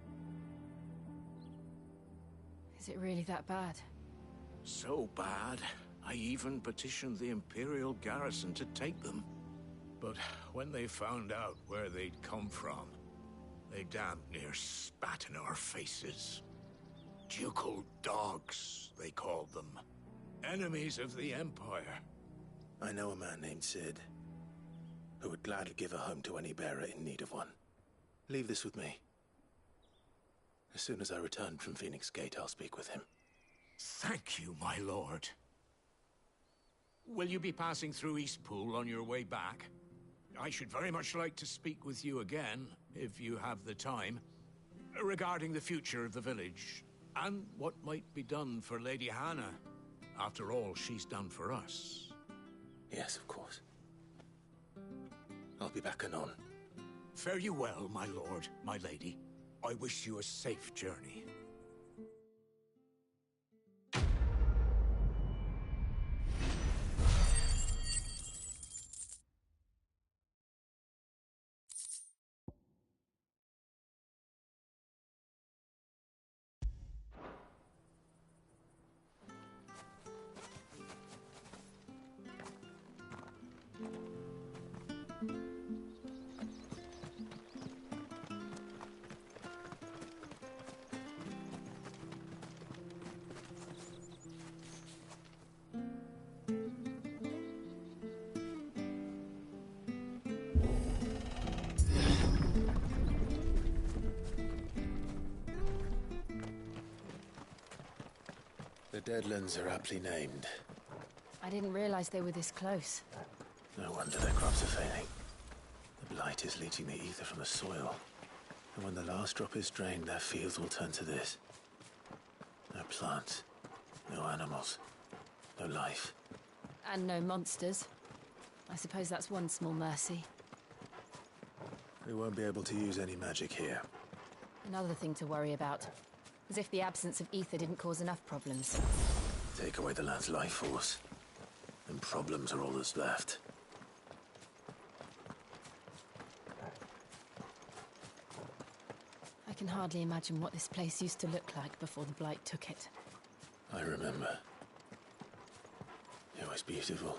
Is it really that bad? So bad, I even petitioned the Imperial garrison to take them. But when they found out where they'd come from, they damn near spat in our faces. Ducal dogs, they called them. Enemies of the Empire. I know a man named Sid, who would gladly give a home to any bearer in need of one. Leave this with me. As soon as I return from Phoenix Gate, I'll speak with him. Thank you, my lord. Will you be passing through Eastpool on your way back? I should very much like to speak with you again, if you have the time, regarding the future of the village, and what might be done for Lady Hannah, after all she's done for us. Yes, of course. I'll be back anon. Fare you well, my lord, my lady. I wish you a safe journey. Deadlands are aptly named. I didn't realize they were this close. No wonder their crops are failing. The blight is leaching the ether from the soil. And when the last drop is drained, their fields will turn to this. No plants, no animals, no life. And no monsters. I suppose that's one small mercy. We won't be able to use any magic here. Another thing to worry about. As if the absence of ether didn't cause enough problems. Take away the land's life force, and problems are all that's left. I can hardly imagine what this place used to look like before the Blight took it. I remember. It was beautiful.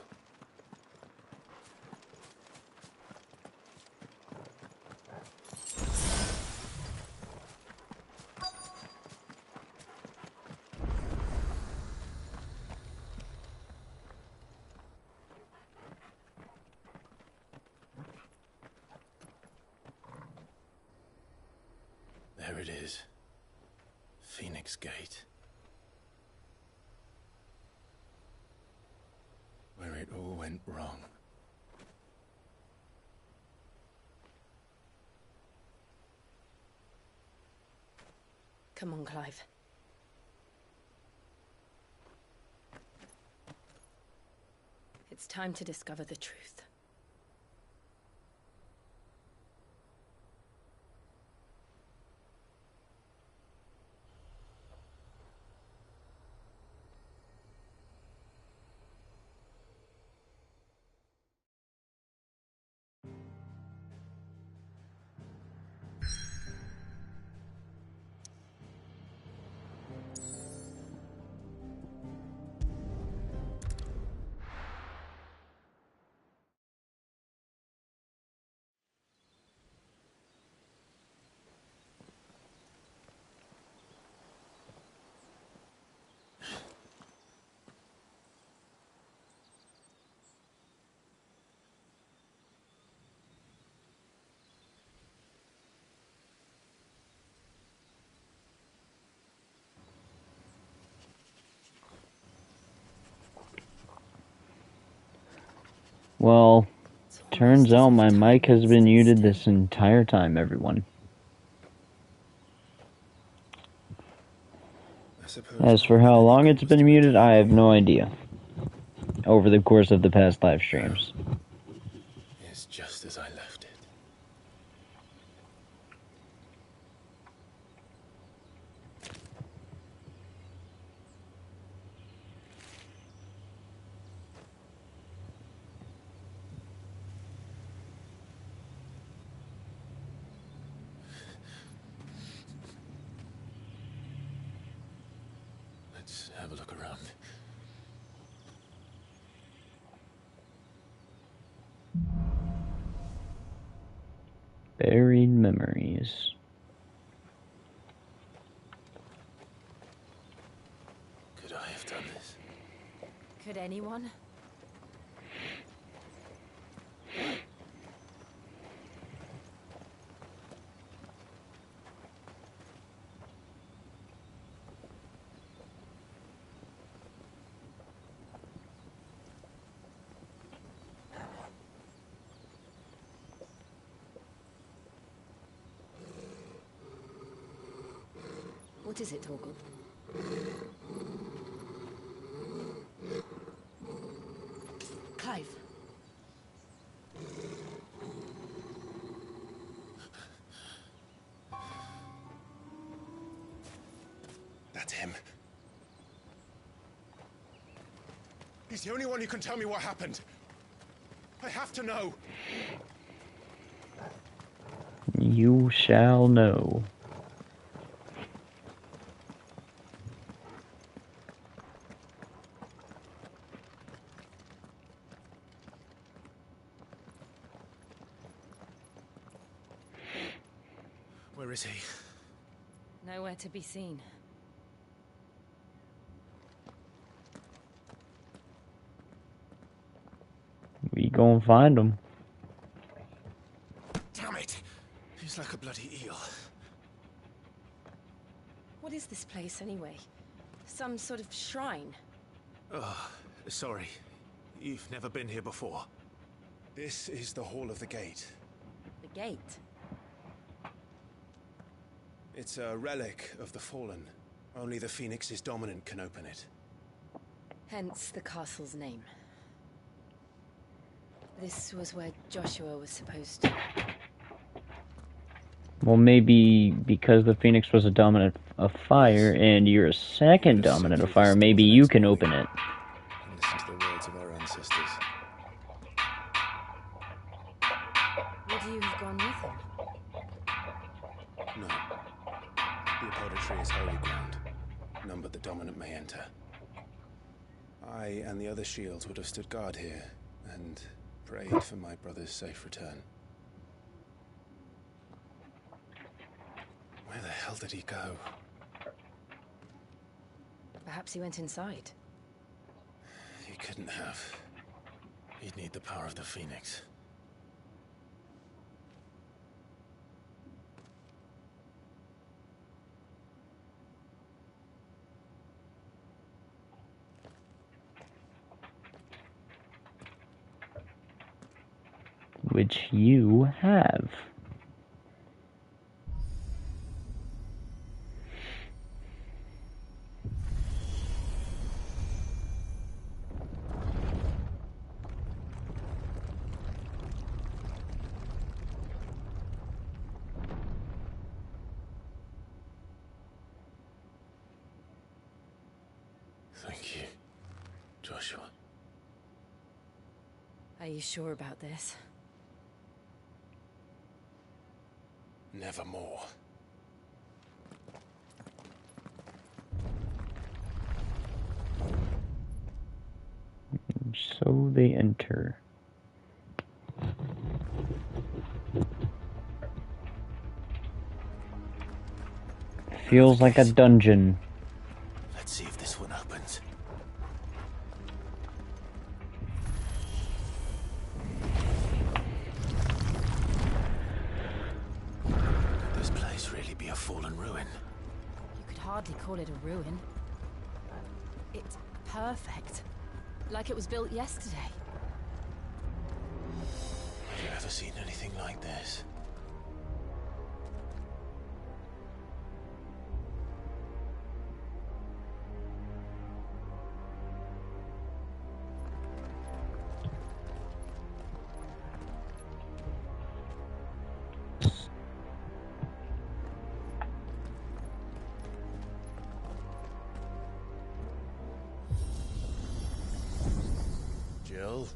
There it is. Phoenix Gate. Where it all went wrong. Come on, Clive. It's time to discover the truth. Well, turns out my mic has been muted this entire time, everyone. As for how long it's been muted, I have no idea. Over the course of the past live streams. It's just as I left it. Let's have a look around. Buried memories. Could I have done this? Could anyone? What is it, Torgal? Clive. That's him. He's the only one who can tell me what happened. I have to know. You shall know. Where is he? Nowhere to be seen. We gonna find him. Damn it! He's like a bloody eel. What is this place, anyway? some sort of shrine. Oh, sorry. You've never been here before. This is the Hall of the Gate. The gate? It's a relic of the Fallen. Only the Phoenix's dominant can open it. Hence the castle's name. This was where Joshua was supposed to... Well, maybe because the Phoenix was a dominant of fire, and you're a second dominant of fire, maybe you can open it. And listen to the words of our ancestors. Would you have gone with him? No. The Apollo tree is holy ground. None but the dominant may enter. I and the other shields would have stood guard here, and prayed for my brother's safe return. Where the hell did he go? Perhaps he went inside. He couldn't have. He'd need the power of the Phoenix. Which you have. Thank you, Joshua. Are you sure about this? Nevermore. So they enter. Feels like a dungeon. Let's see if this one opens. Could this place really be a fallen ruin? You could hardly call it a ruin. It's perfect. Like it was built yesterday. Have you ever seen anything like this? Jill?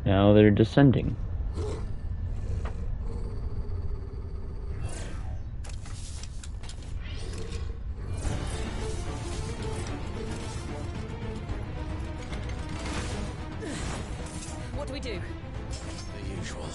Now they're descending. What do we do? The usual.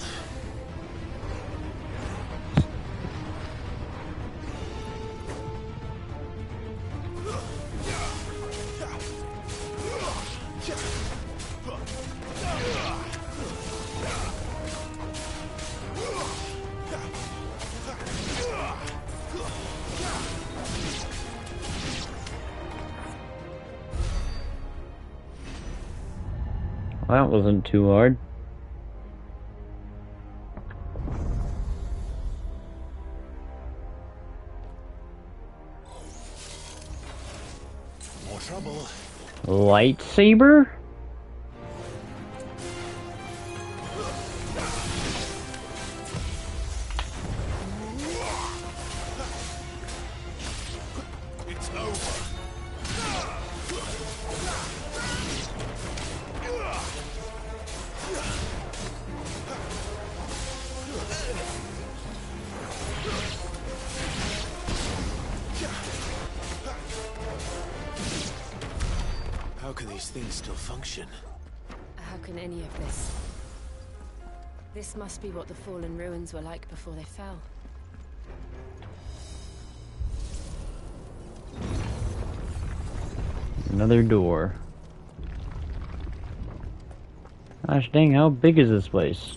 Well, that wasn't too hard. More trouble. Lightsaber? It's over. How can these things still function? How can any of this? This must be what the fallen ruins were like before they fell. Another door. Gosh dang, how big is this place?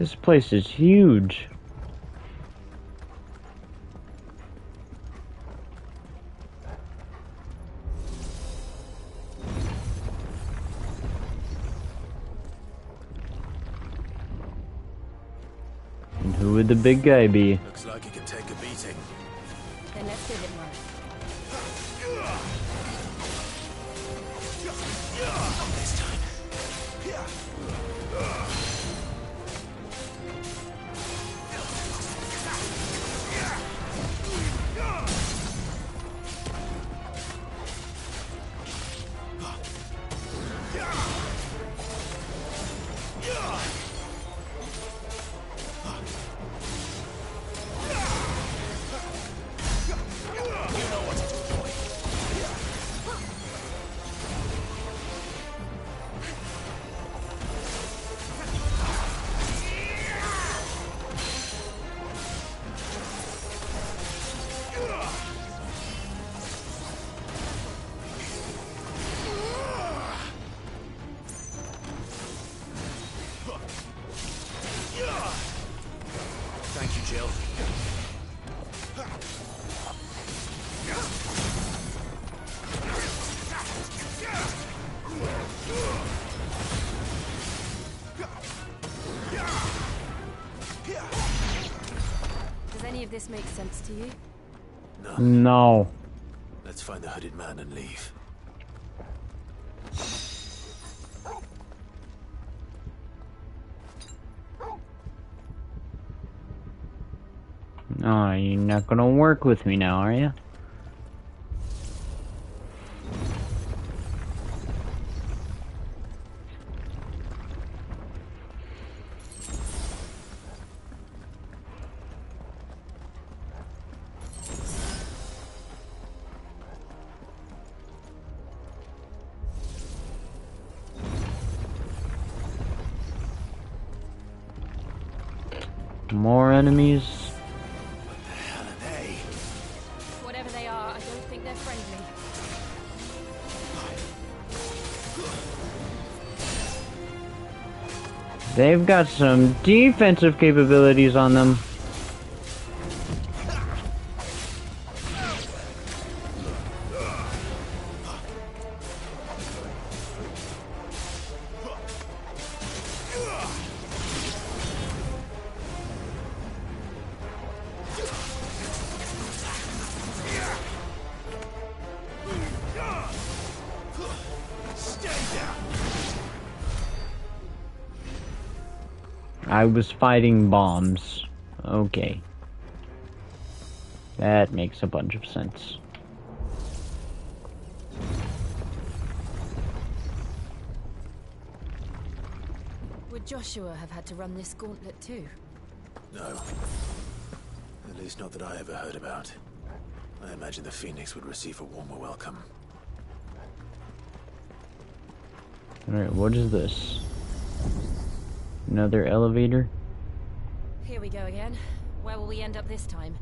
This place is huge. And who would the big guy be? Looks like he can take a beating. Then let's give it one. This time. Thank you, Jill. Does any of this make sense to you? No. Let's find the hooded man and leave. Oh, you're not gonna work with me now, are you? More enemies. Whatever they are, I don't think they're friendly. They've got some defensive capabilities on them. I was fighting bombs. Okay. That makes a bunch of sense. Would Joshua have had to run this gauntlet too? No. At least not that I ever heard about. I imagine the Phoenix would receive a warmer welcome. Alright, what is this? Another elevator? Here we go again. Where will we end up this time?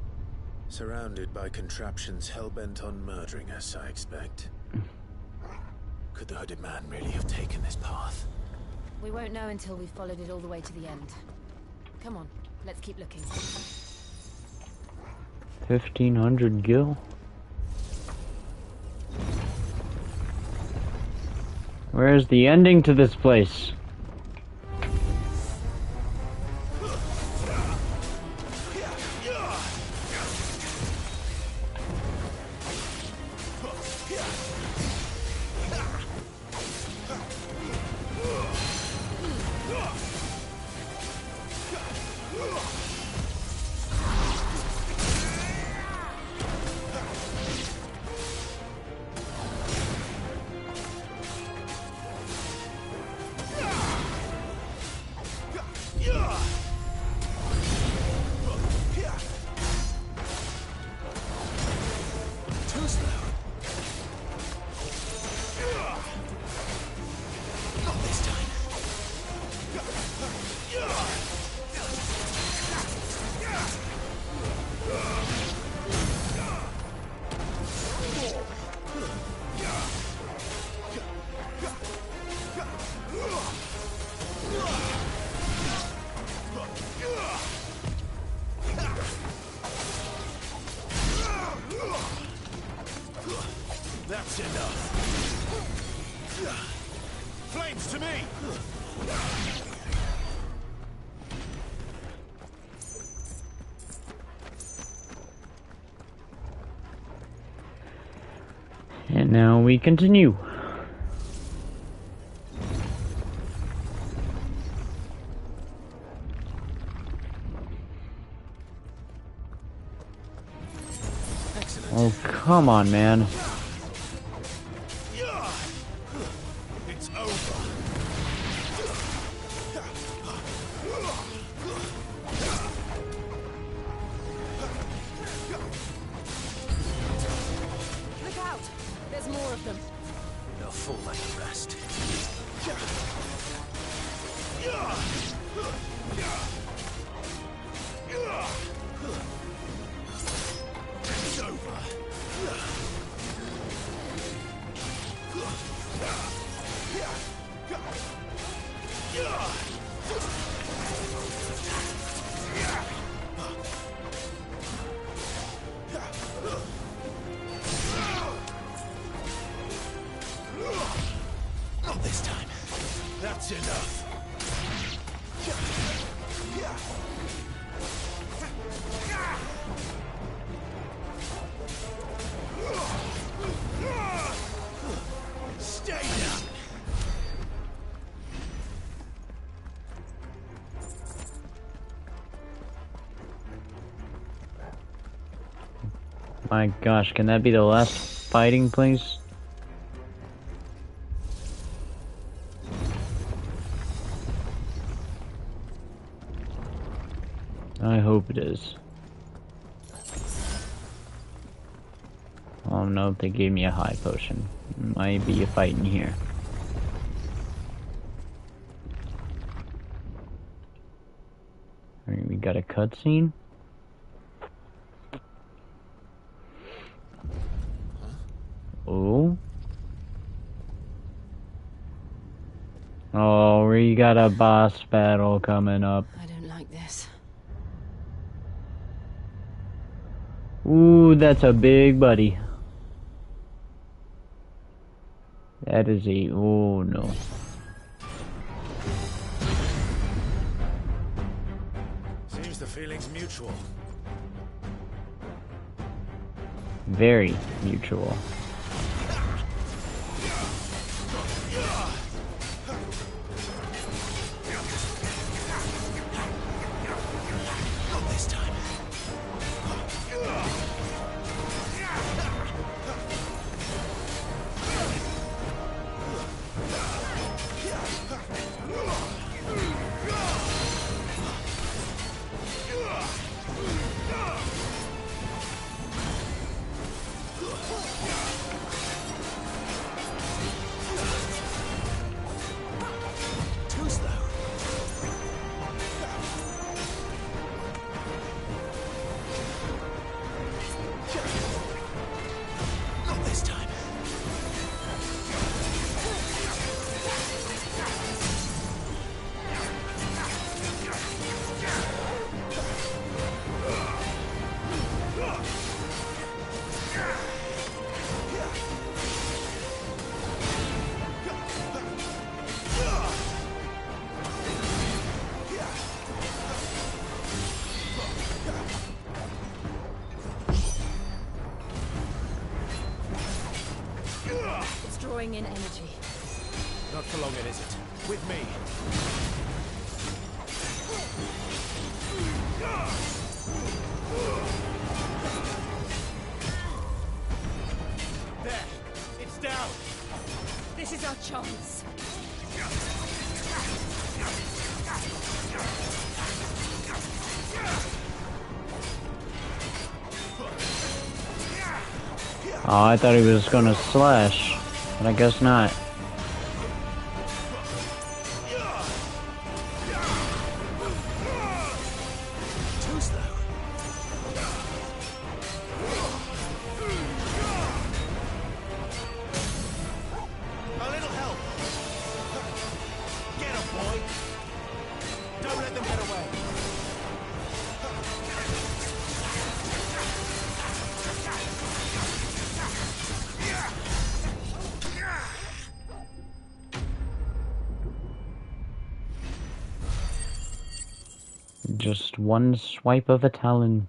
Surrounded by contraptions hell-bent on murdering us, I expect. Could the hooded man really have taken this path? We won't know until we've followed it all the way to the end. Come on, let's keep looking. 1500 gil? Where's the ending to this place? That's enough. Flames to me! And now we continue. Excellent. Oh, come on, man. It's over. Look out! There's more of them. They'll fall like the rest. It's over. Not this time. That's enough. Stay down. My gosh, can that be the last fighting place? I hope it is. Oh no, they gave me a high potion. Might be a fight in here. Alright, we got a cutscene. Oh. Oh, we got a boss battle coming up. I don't like this. Ooh, that's a big buddy. That is a... oh no. Seems the feeling's mutual. Very mutual. Not this time. Too slow. Not this time. It's drawing in energy. Not for long, is it? With me. There. It's down. This is our chance. Oh, I thought he was gonna slash, but I guess not. Too slow. A little help. Get him, boy. Don't let them get away. Just one swipe of a talon.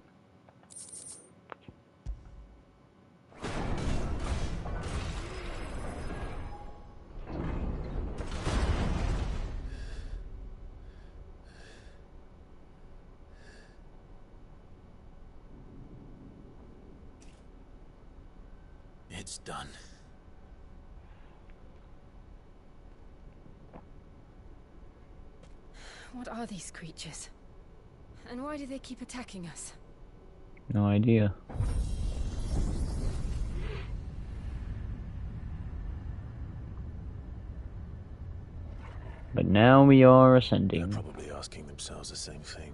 It's done. What are these creatures? And why do they keep attacking us? No idea. But now we are ascending. They're probably asking themselves the same thing.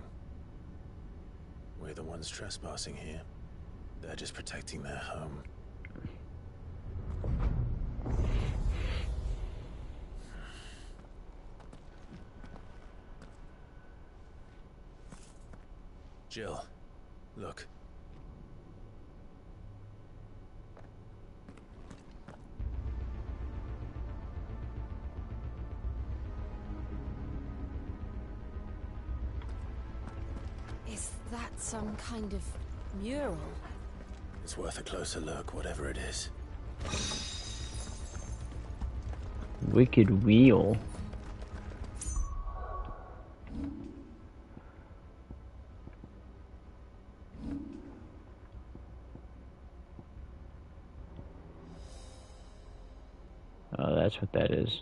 We're the ones trespassing here. They're just protecting their home. Jill, look. Is that some kind of mural? It's worth a closer look, whatever it is. Wicked wheel. Oh, that's what that is.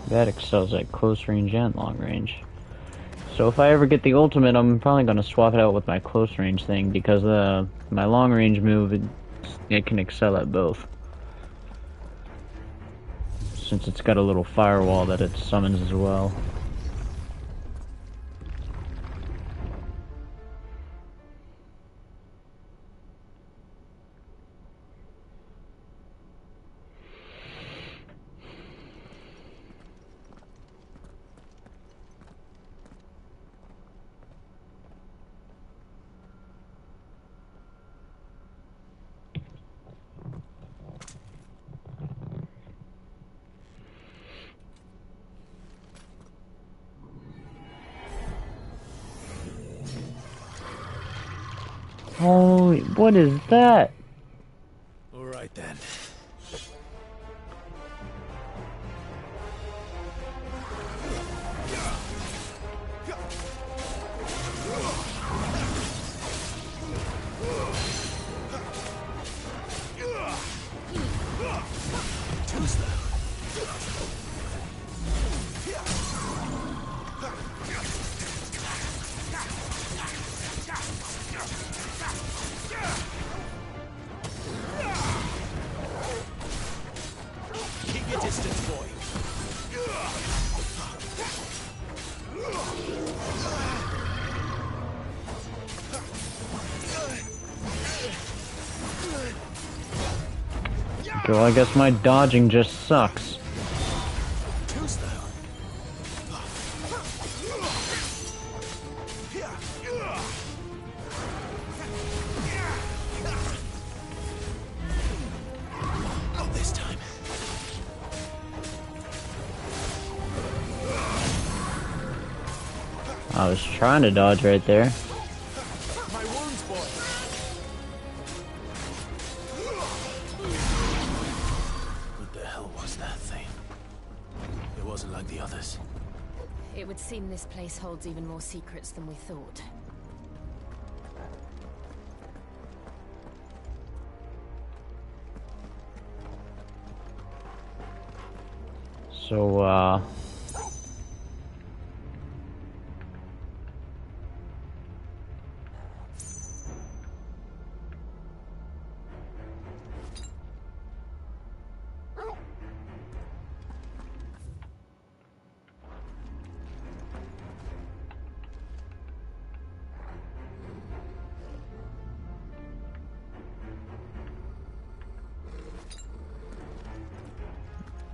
That excels at close range and long range. So if I ever get the ultimate, I'm probably going to swap it out with my close range thing, because my long range move, it can excel at both. Since it's got a little firewall that it summons as well. Holy, what is that? All right then. Keep your distance, boy. Okay, well, I guess my dodging just sucks. Too slow. Not this time. I was trying to dodge right there. My wounds, boy. What the hell was that thing? It wasn't like the others. It would seem this place holds even more secrets than we thought. So,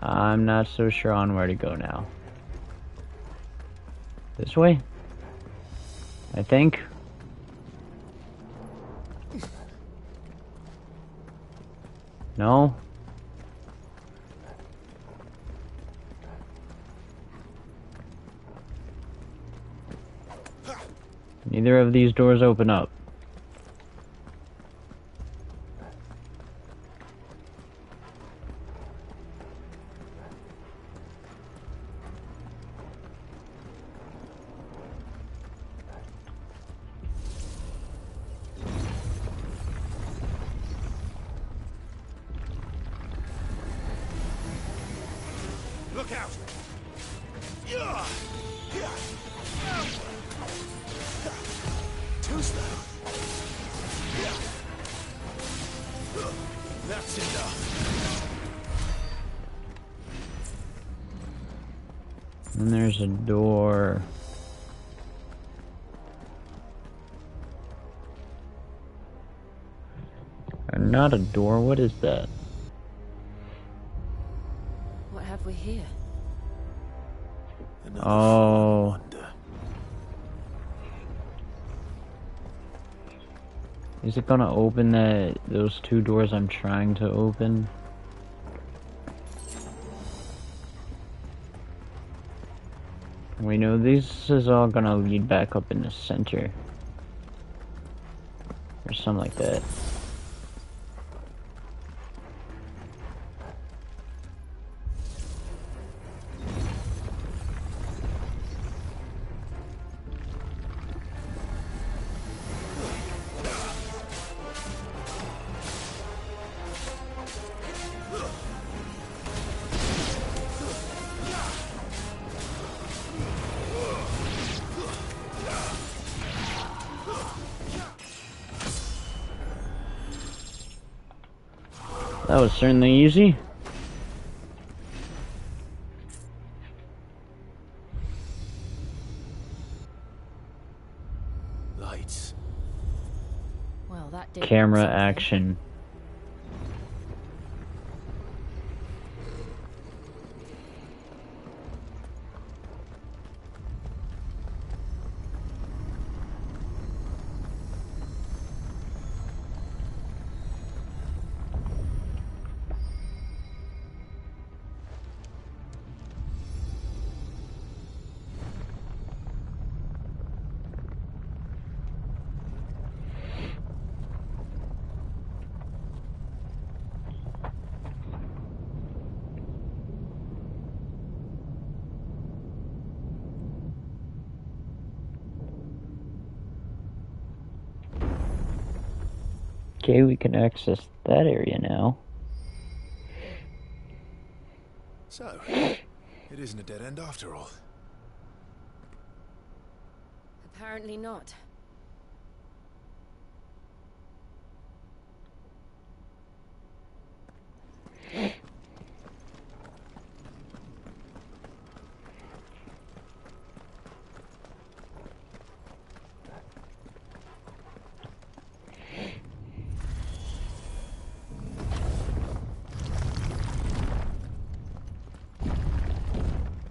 I'm not so sure on where to go now. This way? I think. No? Neither of these doors open up. Look out! Too slow. That's enough. And there's a door. Or not a door, what is that? What have we here? Oh. Is it gonna open those two doors I'm trying to open? We know this is all gonna lead back up in the center. Or something like that. That was certainly easy. Lights. Well, that did Camera something. action. Okay, we can access that area now. So, it isn't a dead end after all. Apparently not.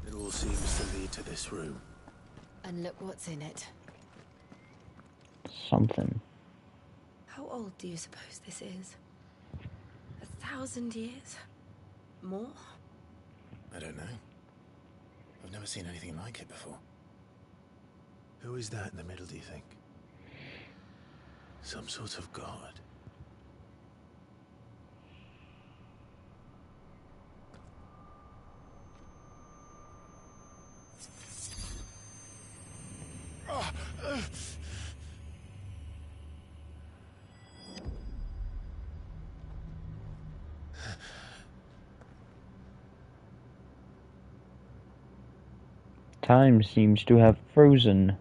It all seems to lead to this room. And look what's in it. Something. How old do you suppose this is? 1,000 years? More? I don't know. I've never seen anything like it before. Who is that in the middle, do you think? Some sort of god? Time seems to have frozen.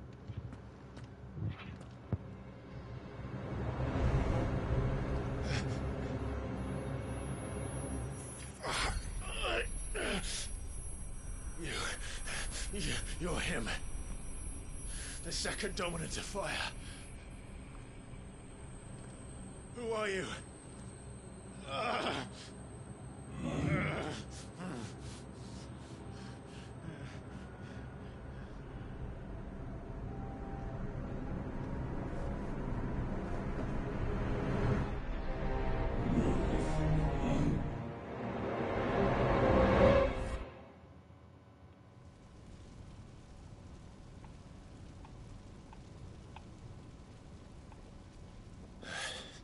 You're him. The second dominant of fire. Who are you?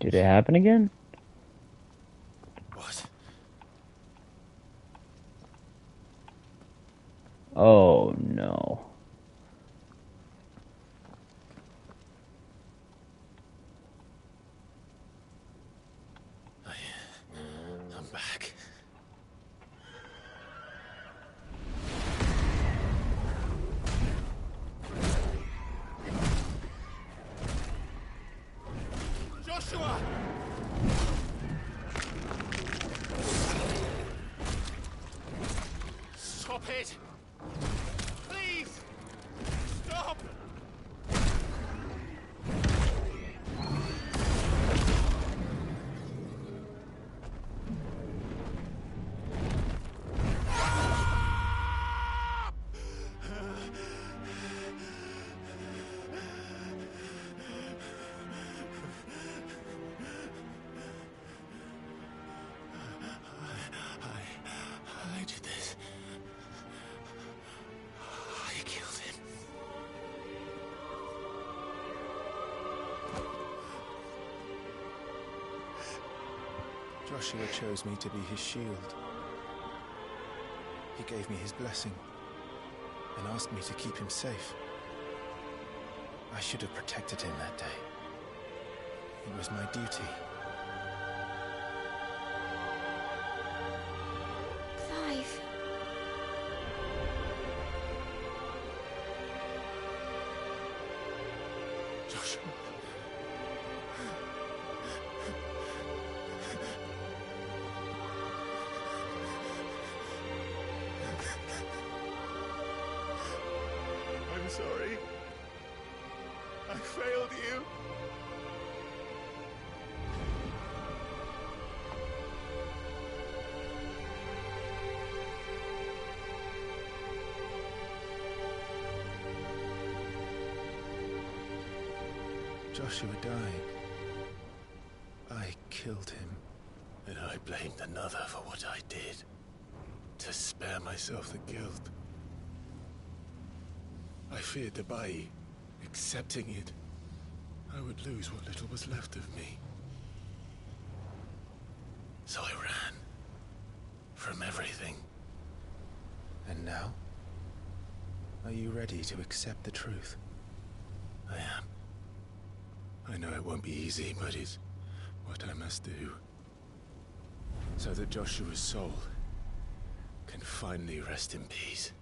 Did it happen again? What? Oh no. I'm back. Joshua! Stop it! Please! Stop! I did this. I killed him. Joshua chose me to be his shield. He gave me his blessing and asked me to keep him safe. I should have protected him that day. It was my duty. Clive. Joshua. I'm sorry. I failed you. Joshua died. I killed him. And I blamed another for what I did. To spare myself the guilt. I feared that by accepting it, I would lose what little was left of me. So I ran. From everything. And now? Are you ready to accept the truth? I am. I know it won't be easy, but it's what I must do. So that Joshua's soul can finally rest in peace.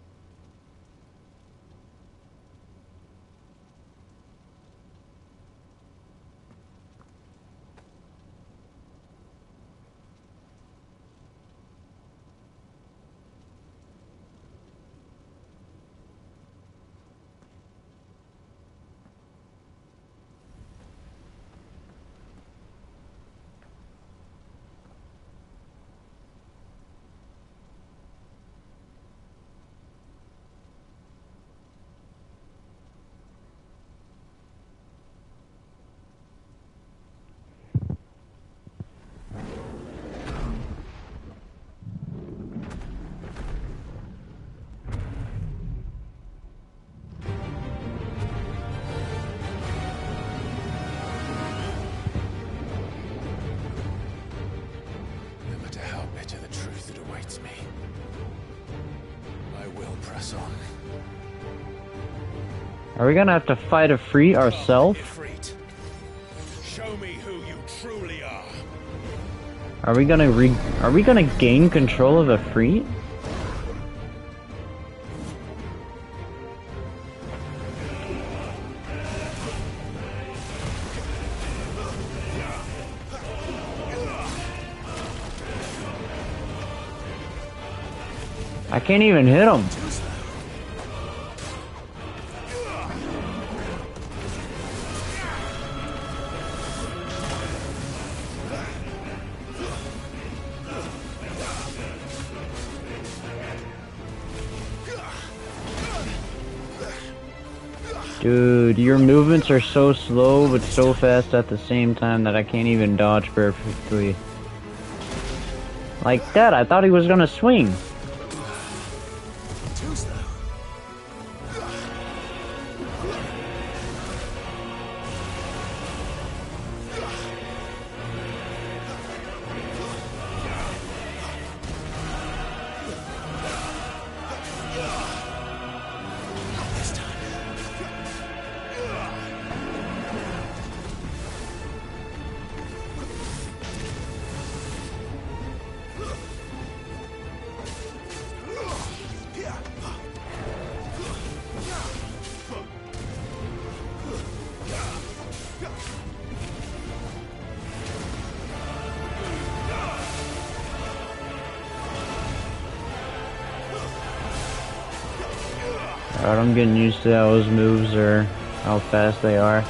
Me. I will press on. Are we gonna have to fight a Ifrit ourselves? Show me who you truly are. Are we gonna gain control of a Ifrit? I can't even hit him. Dude, your movements are so slow but so fast at the same time that I can't even dodge perfectly. Like that, I thought he was gonna swing. Alright, I'm getting used to those moves or how fast they are.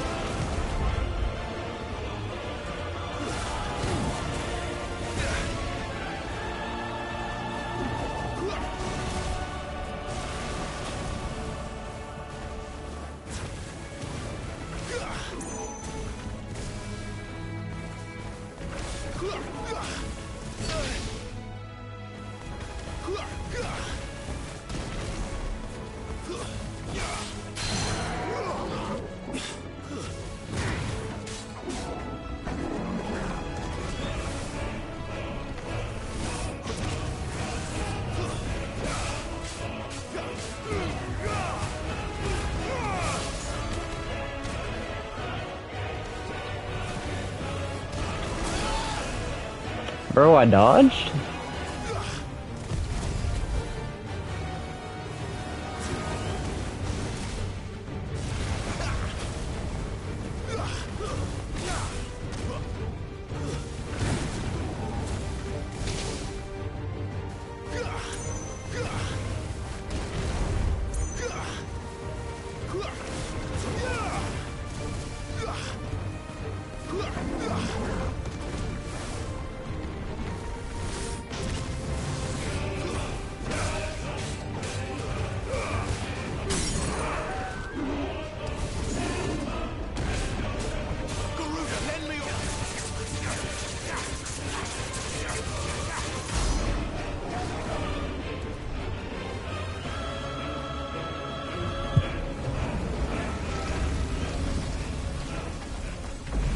Bro, I dodged?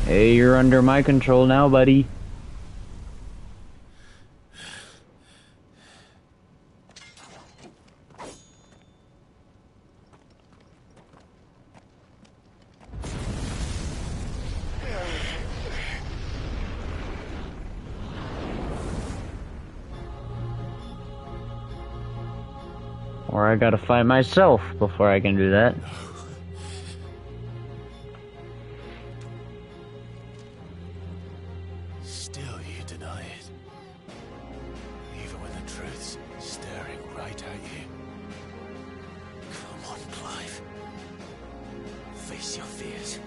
Hey, you're under my control now, buddy. Or I gotta fight myself before I can do that. Still you deny it. Even when the truth's staring right at you. Come on, Clive. Face your fears.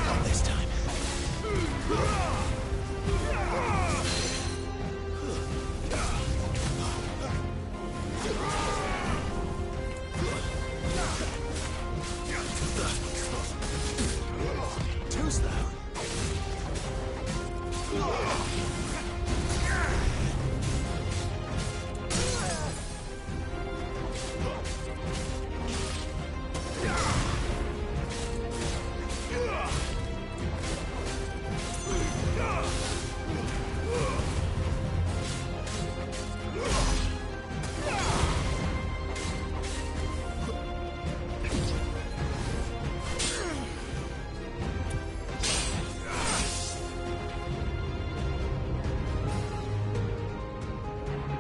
Not this time. Too slow.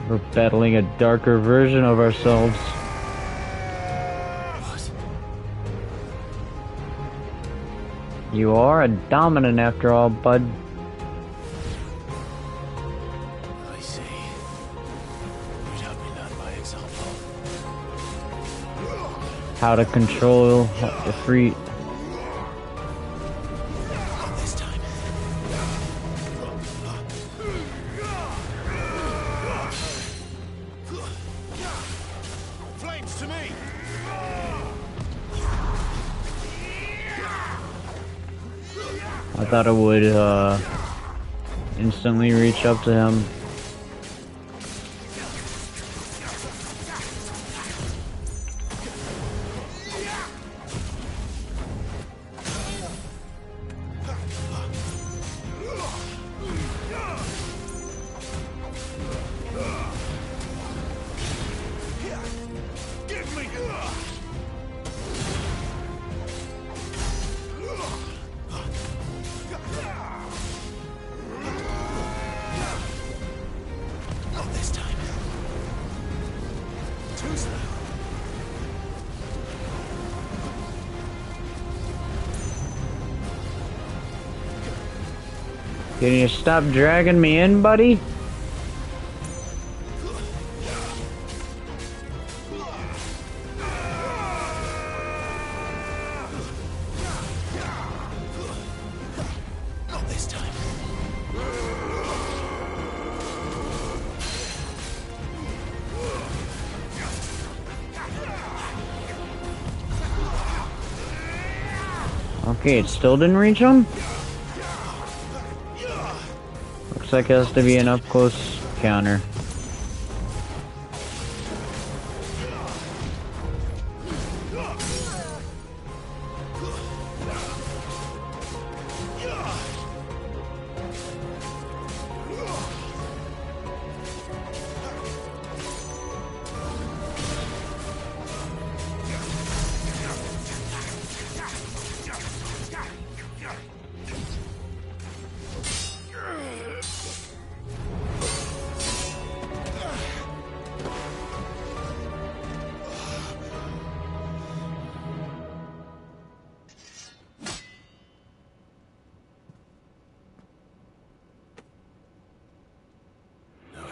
We're battling a darker version of ourselves. You are a dominant after all, bud. I see. You'd have me learn by example. How to control the free. Not this time. Flames to me! I thought it would instantly reach up to him. Give me! Can you stop dragging me in, buddy? Not this time. Okay, it still didn't reach him? Looks like it has to be an up-close counter.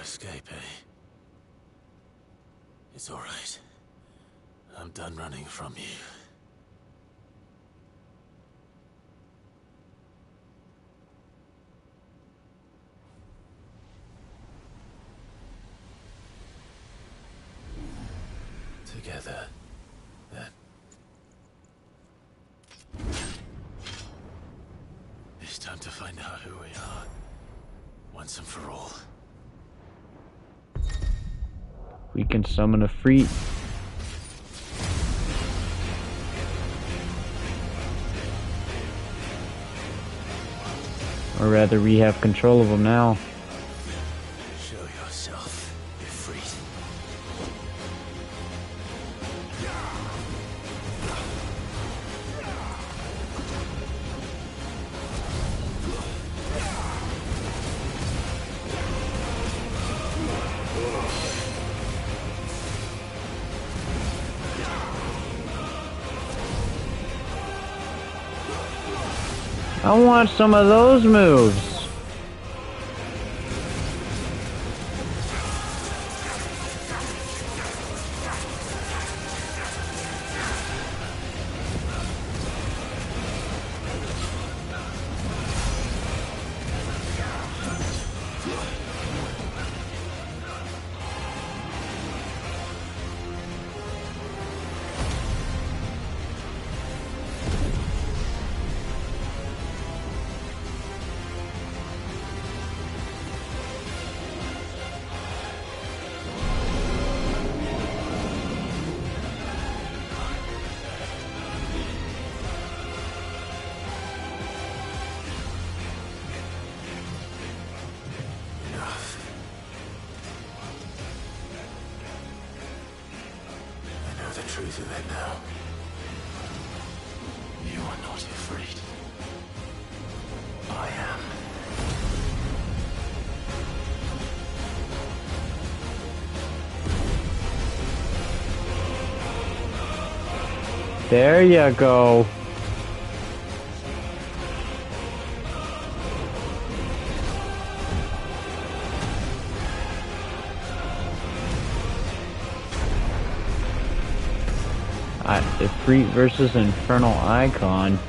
Escape, eh? It's all right. I'm done running from you. Together, then. It's time to find out who we are, once and for all. We can summon a freak. Or rather, we have control of them now. Show yourself, you freak. I want some of those moves. Truth of it now. You are not afraid. I am. There you go. Defeat versus Infernal Icon.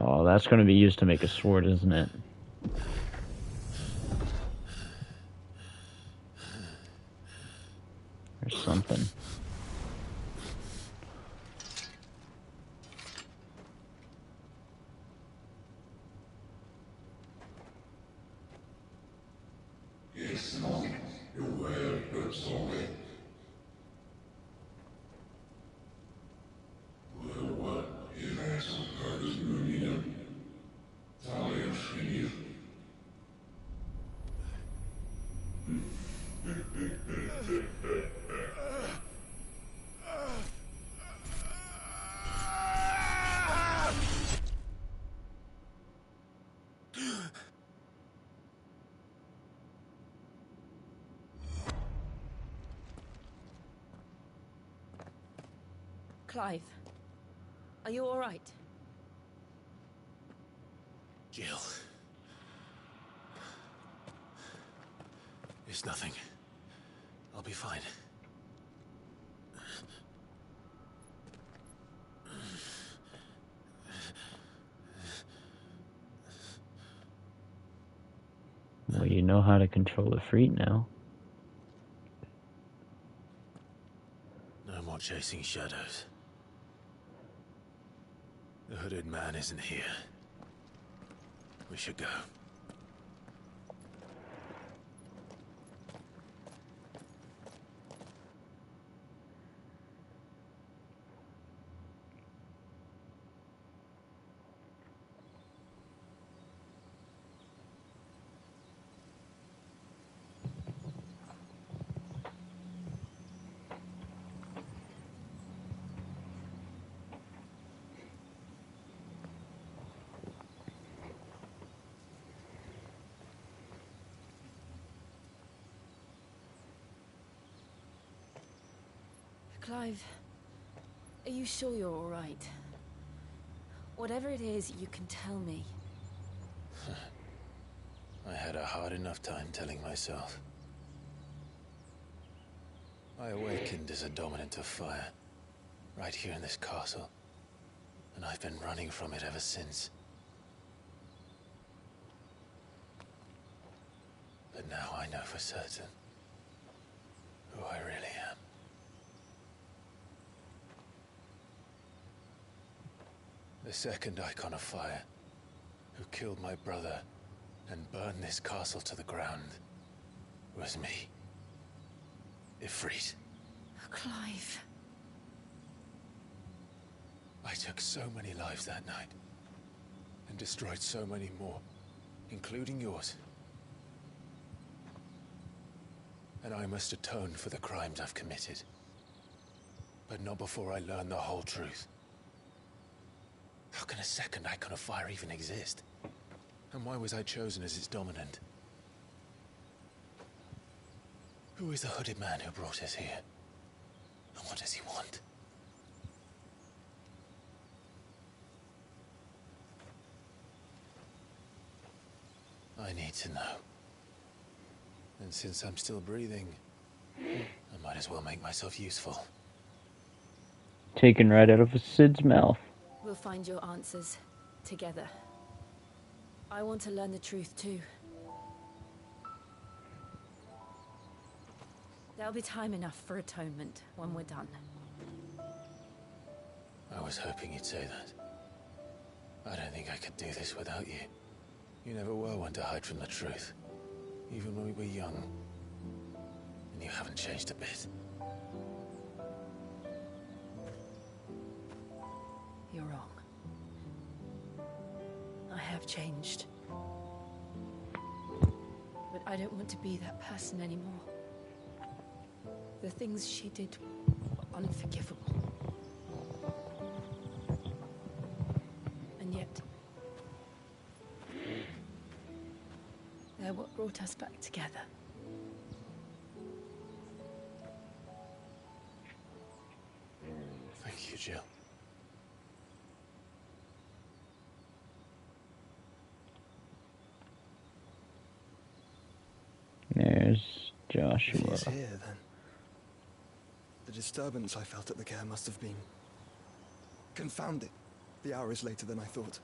Oh, that's going to be used to make a sword, isn't it? Or something. Clive, are you all right? Jill. It's nothing. I'll be fine. Well, you know how to control the Freet now. No more chasing shadows. The hooded man isn't here. We should go. Clive, are you sure you're all right? Whatever it is, you can tell me. I had a hard enough time telling myself. I awakened as a dominant of fire, right here in this castle, and I've been running from it ever since. But now I know for certain who I really am. The second icon of fire, who killed my brother and burned this castle to the ground, was me. Ifrit. Clive. I took so many lives that night, and destroyed so many more, including yours. And I must atone for the crimes I've committed. But not before I learn the whole truth. How can a second icon of fire even exist? And why was I chosen as its dominant? Who is the hooded man who brought us here? And what does he want? I need to know. And since I'm still breathing, I might as well make myself useful. Taken right out of Sid's mouth. We'll find your answers together. I want to learn the truth too. There'll be time enough for atonement when we're done. I was hoping you'd say that. I don't think I could do this without you. You never were one to hide from the truth, even when we were young. And you haven't changed a bit. You're wrong. I have changed. But I don't want to be that person anymore. The things she did were unforgivable. And yet, they're what brought us back together. Thank you, Jill. There's Joshua. He's here, then. The disturbance I felt at the care must have been confounded. The hour is later than I thought.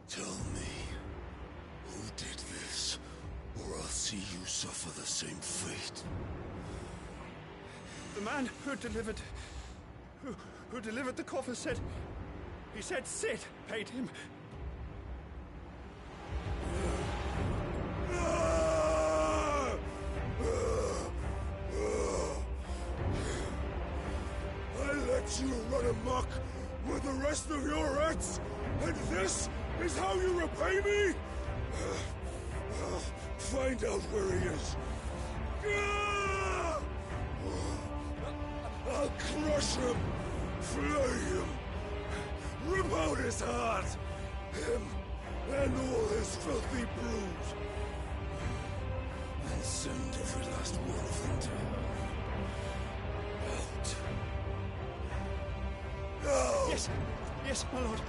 Tell me, who did this, or I'll see you suffer the same fate. The man who delivered the coffer said... He said Sid paid him. run amok with the rest of your rats, and this is how you repay me? Find out where he is. I'll crush him, flay him, rip out his heart, him and all his filthy brood, and send every last one of them to hell. Out. Yes, yes, my lord.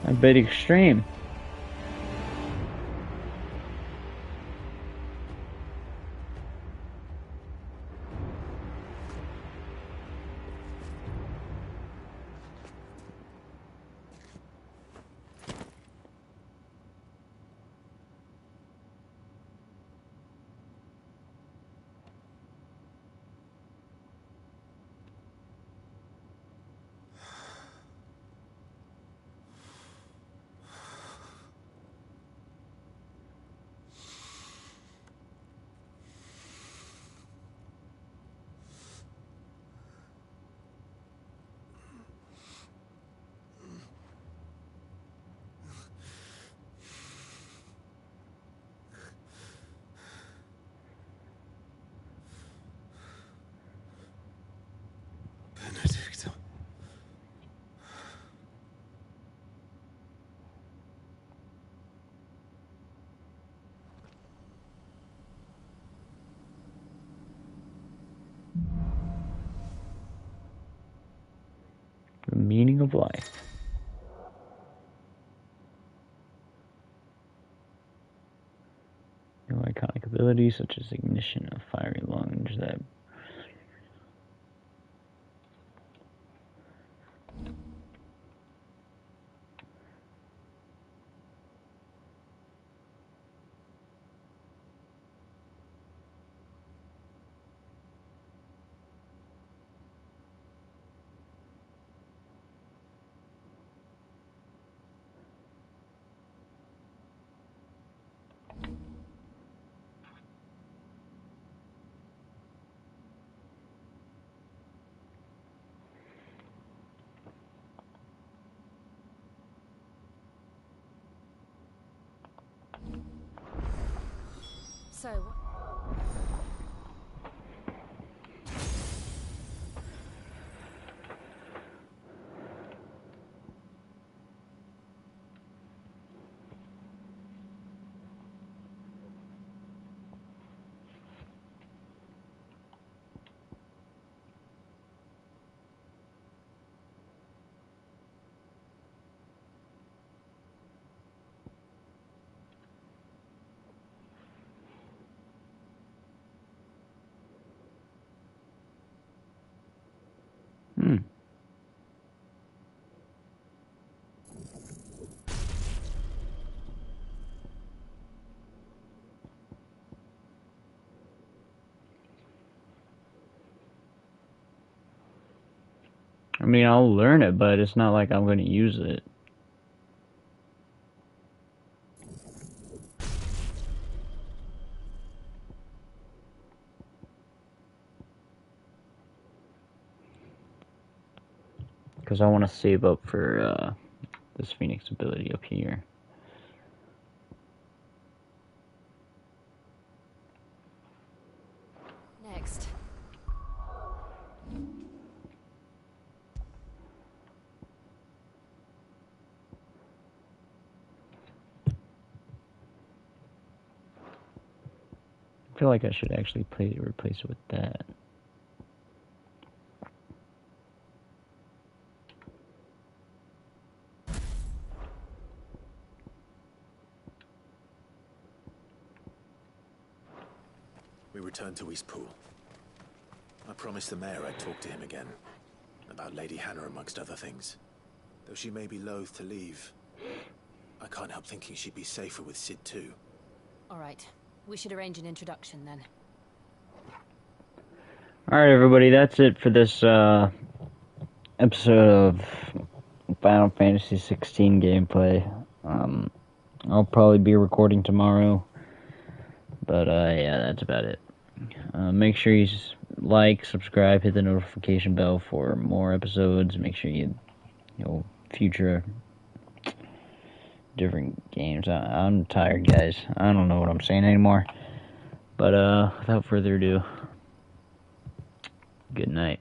A bit extreme. The meaning of life. No iconic abilities such as ignition of fiery lunge that So, I mean, I'll learn it, but it's not like I'm going to use it. Because I want to save up for this Phoenix ability up here. next. I feel like I should actually replace it with that. We returned to Eastpool. I promised the mayor I'd talk to him again. About Lady Hannah, amongst other things. Though she may be loath to leave, I can't help thinking she'd be safer with Sid too. All right. We should arrange an introduction then. Alright everybody, that's it for this episode of Final Fantasy XVI gameplay. I'll probably be recording tomorrow, but yeah, that's about it. Make sure you like, subscribe, hit the notification bell for more episodes. Make sure you know, future different games. I'm tired, guys. I don't know what I'm saying anymore. But, without further ado, good night.